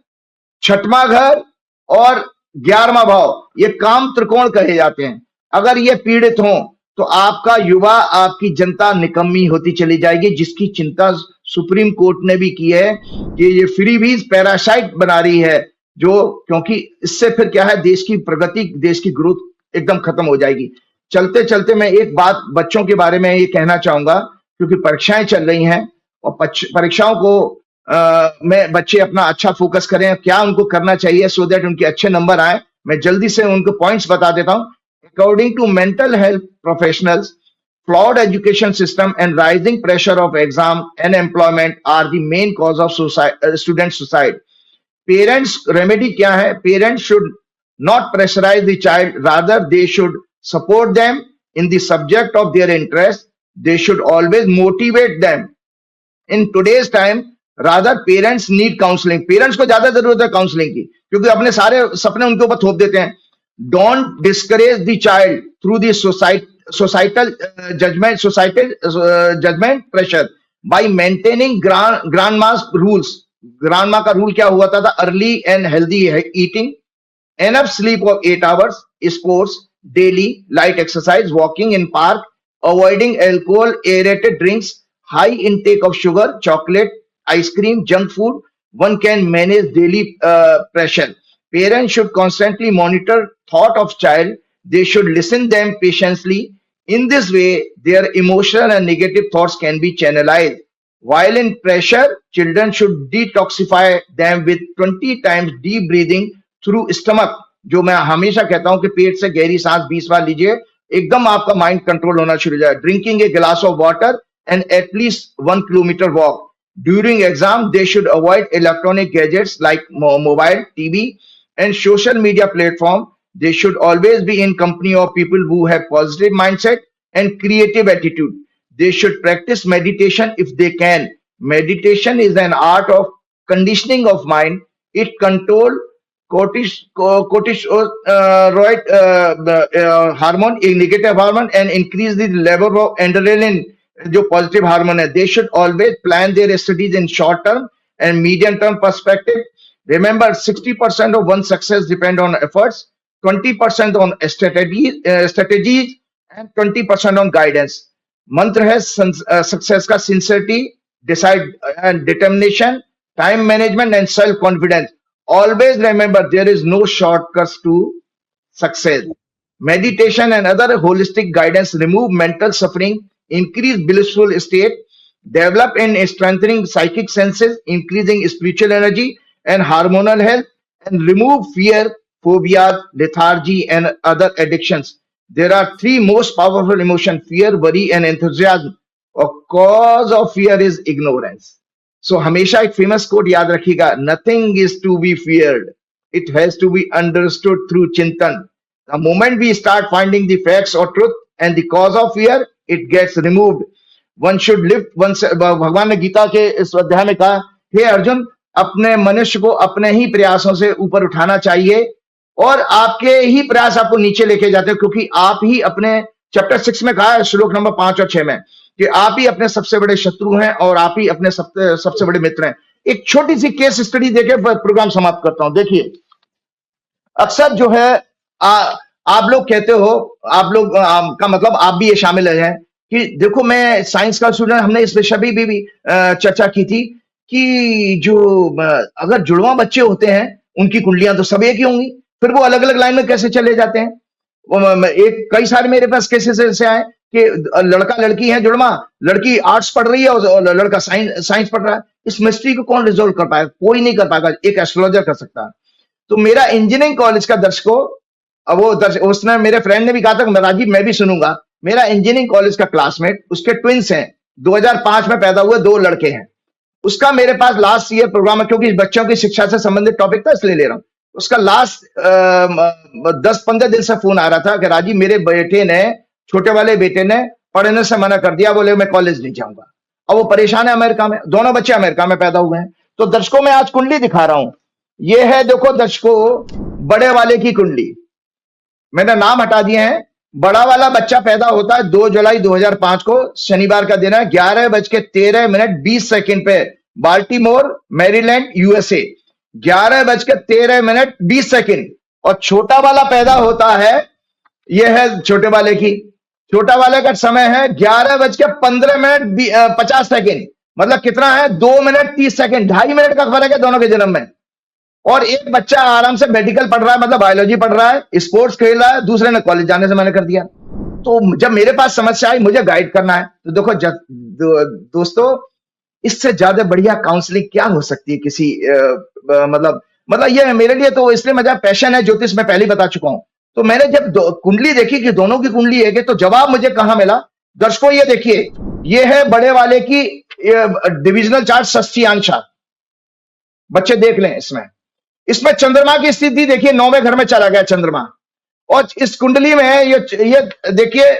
छठवां घर और 11वां भाव, ये काम त्रिकोण कहे जाते हैं। अगर ये पीड़ित हो तो आपका युवा, आपकी जनता निकम्मी होती चली जाएगी, जिसकी चिंता सुप्रीम कोर्ट ने भी की है कि ये फ्रीबीज पैरासाइट बना रही है, जो, क्योंकि इससे फिर क्या है, देश की प्रगति, देश की ग्रोथ एकदम खत्म हो जाएगी। चलते चलते मैं एक बात बच्चों के बारे में ये कहना चाहूंगा, क्योंकि परीक्षाएं चल रही हैं और परीक्षाओं को में बच्चे अपना अच्छा फोकस करें, क्या उनको करना चाहिए सो दैट उनके अच्छे नंबर आए। मैं जल्दी से उनको पॉइंट्स बता देता हूं। According to mental health professionals, flawed education system and rising pressure of exam and employment are the main cause of student suicide. Parents remedy क्या है? Parents should not pressurize the child, rather they should support them in the subject of their interest. They should always motivate them. In today's time, rather parents need counseling. Parents को ज्यादा जरूरत है counselling की, क्योंकि अपने सारे सपने उनके ऊपर थोप देते हैं। Don't discourage the child through the judgment pressure by maintaining grandma's rules. Grandma का rule क्या हुआ था early and healthy eating, enough sleep of 8 hours, sports, daily, light exercise, walking in park, avoiding alcohol, aerated drinks, high intake of sugar, chocolate, ice cream, junk food. One can manage daily pressure. Parents should constantly monitor thought of child. They should listen them patiently. In this way, their emotional and negative thoughts can be channelized. While in pressure, children should detoxify them with 20 times deep breathing through stomach. जो मैं हमेशा कहता हूं कि पेट से गहरी सांस 20 बार लीजिए, एकदम आपका माइंड कंट्रोल होना शुरू हो जाए. Drinking a glass of water and at least 1 kilometre walk. During exam they should avoid electronic gadgets like mobile, TV and social media platform. They should always be in company of people who have positive mindset and creative attitude. They should practice meditation if they can. Meditation is an art of conditioning of mind. It control cortisol hormone, a negative hormone, and increase the level of adrenaline, जो positive hormone है. They should always plan their studies in short term and medium term perspective. Remember, 60% of one's success depend on efforts, 20% on strategies, and 20% on guidance. मंत्र है success का sincerity, decide and determination, time management and self confidence. Always remember, there is no shortcuts to success. Meditation and other holistic guidance remove mental suffering, increase blissful state, develop and strengthening psychic senses, increasing spiritual energy and hormonal health, and remove fear, phobia, lethargy, and other addictions. There are three most powerful emotions: fear, worry, and enthusiasm. A cause of fear is ignorance. So हमेशा एक famous quote याद रखिएगा, nothing is to be feared, it has to be understood through chintan. The moment we start finding the facts और truth and the cause of fear, it gets removed. One should lift one. भगवान ने गीता के इस अध्याय में कहा, हे अर्जुन, अपने मनुष्य को अपने ही प्रयासों से ऊपर उठाना चाहिए, और आपके ही प्रयास आपको नीचे लेके जाते हैं, क्योंकि आप ही अपने, चैप्टर 6 में कहा है, श्लोक नंबर 5 और 6 में, कि आप ही अपने सबसे बड़े शत्रु हैं और आप ही अपने सबसे बड़े मित्र हैं. एक छोटी सी केस स्टडी देके प्रोग्राम समाप्त करता हूं. देखिए, अक्सर जो है आप लोग कहते हो, आप लोग का मतलब आप भी ये शामिल हैं कि देखो, मैं साइंस का स्टूडेंट, हमने इस विषय भी चर्चा की थी कि जो अगर जुड़वा बच्चे होते हैं उनकी कुंडलियां तो सब एक ही होंगी, फिर वो अलग अलग लाइन में कैसे चले जाते हैं. एक कई सारे मेरे पास केसेस ऐसे आए कि लड़का लड़की है जुड़वा, लड़की आर्ट्स पढ़ रही है और लड़का साइंस पढ़ रहा है. इस मिस्ट्री को कौन रिजोल्व कर पाएगा? कोई नहीं कर पाएगा, एक एस्ट्रोलॉजर कर सकता है. तो मेरा इंजीनियरिंग कॉलेज का दर्शकों, अब वो उसने, मेरे फ्रेंड ने भी कहा था, राजीव मैं भी सुनूंगा. मेरा इंजीनियरिंग कॉलेज का क्लासमेट, उसके ट्विंस हैं, 2005 में पैदा हुए 2 लड़के हैं. उसका मेरे पास लास्ट ईयर प्रोग्राम है, क्योंकि बच्चों की शिक्षा से संबंधित टॉपिक था, इसलिए ले रहा हूं. उसका लास्ट 10-15 दिन से फोन आ रहा था कि राजीव, मेरे बेटे ने, छोटे वाले बेटे ने पढ़ने से मना कर दिया, बोले मैं कॉलेज नहीं जाऊंगा. अब वो परेशान है अमेरिका में, दोनों बच्चे अमेरिका में पैदा हुए हैं. तो दर्शकों, मैं आज कुंडली दिखा रहा हूं. ये है, देखो दर्शकों, बड़े वाले की कुंडली. मैंने नाम हटा दिए हैं. बड़ा वाला बच्चा पैदा होता है 2 जुलाई 2005 को, शनिवार का दिन है, 11:13:20 पे, बाल्टीमोर, मैरीलैंड, यूएसए. 11:13:20. और छोटा वाला पैदा होता है, यह है छोटे वाले की, छोटा वाले का समय है 11:15:50. मतलब कितना है? 2 मिनट 30 सेकंड, 2.5 मिनट का फर्क है दोनों के जन्म में. और एक बच्चा आराम से मेडिकल पढ़ रहा है, मतलब बायोलॉजी पढ़ रहा है, स्पोर्ट्स खेल रहा है, दूसरे ने कॉलेज जाने से मना कर दिया. तो जब मेरे पास समस्या आई, मुझे गाइड करना है, तो देखो दोस्तों, इससे ज्यादा बढ़िया काउंसलिंग क्या हो सकती है किसी मतलब ये मेरे लिए, तो इसलिए मेरा पैशन है ज्योतिष, मैं पहले ही बता चुका हूं. तो मैंने जब कुंडली देखी कि दोनों की कुंडली है, तो जवाब मुझे कहां मिला? दर्शकों, ये देखिए, ये है बड़े वाले की डिविजनल चार्ट, षष्ठीयांश. बच्चे देख लें, इसमें चंद्रमा की स्थिति देखिए, 9वें घर में चला गया चंद्रमा. और इस कुंडली में ये देखिए,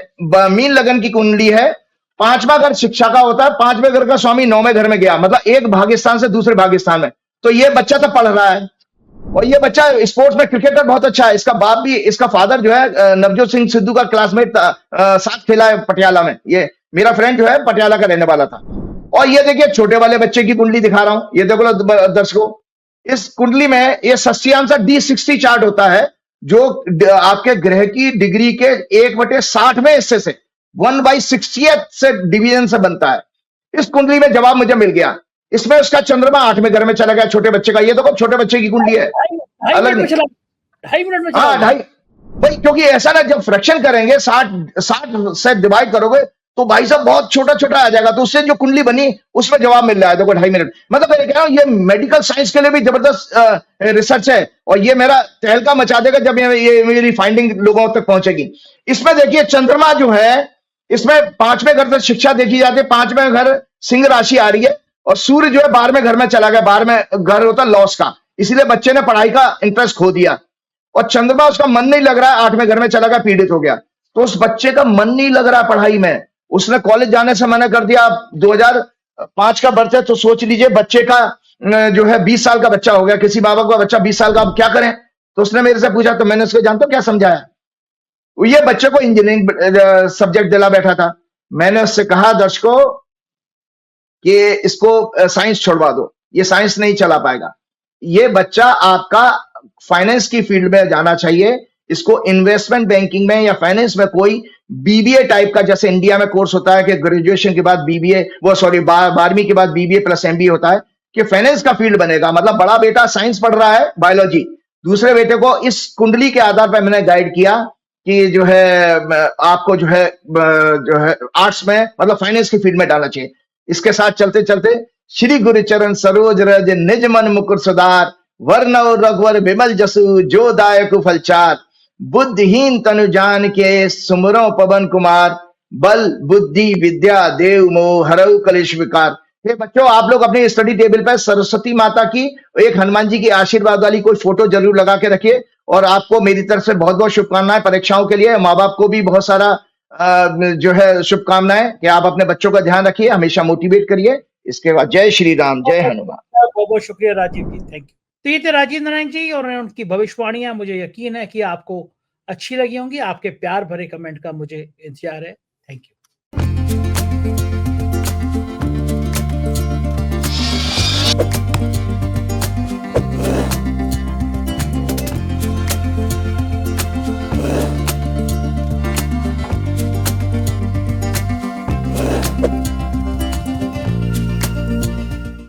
मीन लगन की कुंडली है. 5वां घर शिक्षा का होता है, 5वें घर का स्वामी 9वें घर में गया, मतलब एक भाग्यस्थान से दूसरे भाग्यस्थान में. तो ये बच्चा तो पढ़ रहा है, और ये बच्चा स्पोर्ट्स में क्रिकेटर बहुत अच्छा है। इसका बाप भी, इसका फादर जो है नवजोत सिंह सिद्धू का क्लासमेट साथ खेला है पटियाला में। ये मेरा फ्रेंड जो है पटियाला का रहने वाला था। और ये देखिए छोटे वाले बच्चे की कुंडली दिखा रहा हूं, ये देखो दर्शकों, इस कुंडली में ये सस्यांश D60 चार्ट होता है, जो आपके ग्रह की डिग्री के 1/60वें हिस्से से 1/60th से डिवीजन से बनता है। इस कुंडली में जवाब मुझे मिल गया। इसमें उसका चंद्रमा 8वें घर में चला गया छोटे बच्चे का। ये देखो छोटे बच्चे की कुंडली है, अलग नहीं। 2.5 मिनट में हाँ 2.5 भाई, क्योंकि ऐसा ना, जब फ्रैक्शन करेंगे 60 से डिवाइड करोगे तो भाई साहब बहुत छोटा छोटा आ जाएगा। तो उससे जो कुंडली बनी उसमें जवाब मिल रहा है, देखो 2.5 मिनट। मतलब मैं कह रहा हूं ये मेडिकल साइंस के लिए भी जबरदस्त रिसर्च है, और ये मेरा तहलका मचा देगा जब ये मेरी फाइंडिंग लोगों तक पहुंचेगी। इसमें देखिए चंद्रमा जो है, इसमें 5वें घर से शिक्षा देखी जाती है। 5वें घर सिंह राशि आ रही है, और सूर्य जो है 12वें घर में चला गया। 12वें घर होता है लॉस का, इसीलिए बच्चे ने पढ़ाई का इंटरेस्ट खो दिया। और चंद्रमा उसका मन नहीं लग रहा है, 8वें घर में चला गया, पीड़ित हो गया। तो उस बच्चे का मन नहीं लग रहा पढ़ाई में, उसने कॉलेज जाने से मना कर दिया। 2005 का बर्थ है, तो सोच लीजिए बच्चे का जो है 20 साल का बच्चा हो गया। किसी बाबा का बच्चा 20 साल का, अब क्या करें? तो उसने मेरे से पूछा, तो मैंने उसको जानते हो क्या समझाया? ये बच्चे को इंजीनियरिंग सब्जेक्ट दिला बैठा था। मैंने उससे कहा दर्शकों कि इसको साइंस छोड़वा दो, ये साइंस नहीं चला पाएगा। ये बच्चा आपका फाइनेंस की फील्ड में जाना चाहिए। इसको इन्वेस्टमेंट बैंकिंग में या फाइनेंस में कोई बीबीए टाइप का, जैसे इंडिया में कोर्स होता है कि ग्रेजुएशन के बाद बीबीए, 12वीं के बाद बीबीए प्लस एमबीए होता है, कि फाइनेंस का फील्ड बनेगा। मतलब बड़ा बेटा साइंस पढ़ रहा है, बायोलॉजी, दूसरे बेटे को इस कुंडली के आधार पर मैंने गाइड किया कि जो है आपको जो है आर्ट्स में, मतलब फाइनेंस की फील्ड में डालना चाहिए। इसके साथ चलते चलते श्री गुरु चरण सरोज रज निज मन मुकुर सुधार, वर्णव रघुवर विमल जसु जो दायक फलचार, बुद्धिहीन तनु जान के सुमरो पवन कुमार, बल बुद्धि विद्या देव मोह हरऊ कलेश विकार। हे बच्चों, आप लोग अपने स्टडी टेबल पर सरस्वती माता की, एक हनुमान जी की आशीर्वाद वाली कोई फोटो जरूर लगा के रखिए। और आपको मेरी तरफ से बहुत बहुत शुभकामनाएं परीक्षाओं के लिए। माँ बाप को भी बहुत सारा जो है शुभकामनाएं कि आप अपने बच्चों का ध्यान रखिए, हमेशा मोटिवेट करिए। इसके बाद जय श्री राम, जय हनुमान। बहुत बहुत शुक्रिया राजीव जी, थैंक यू। तो ये थे राजीव नारायण जी, और उनकी भविष्यवाणियां मुझे यकीन है कि आपको अच्छी लगी होंगी। आपके प्यार भरे कमेंट का मुझे इंतजार है। Thank you.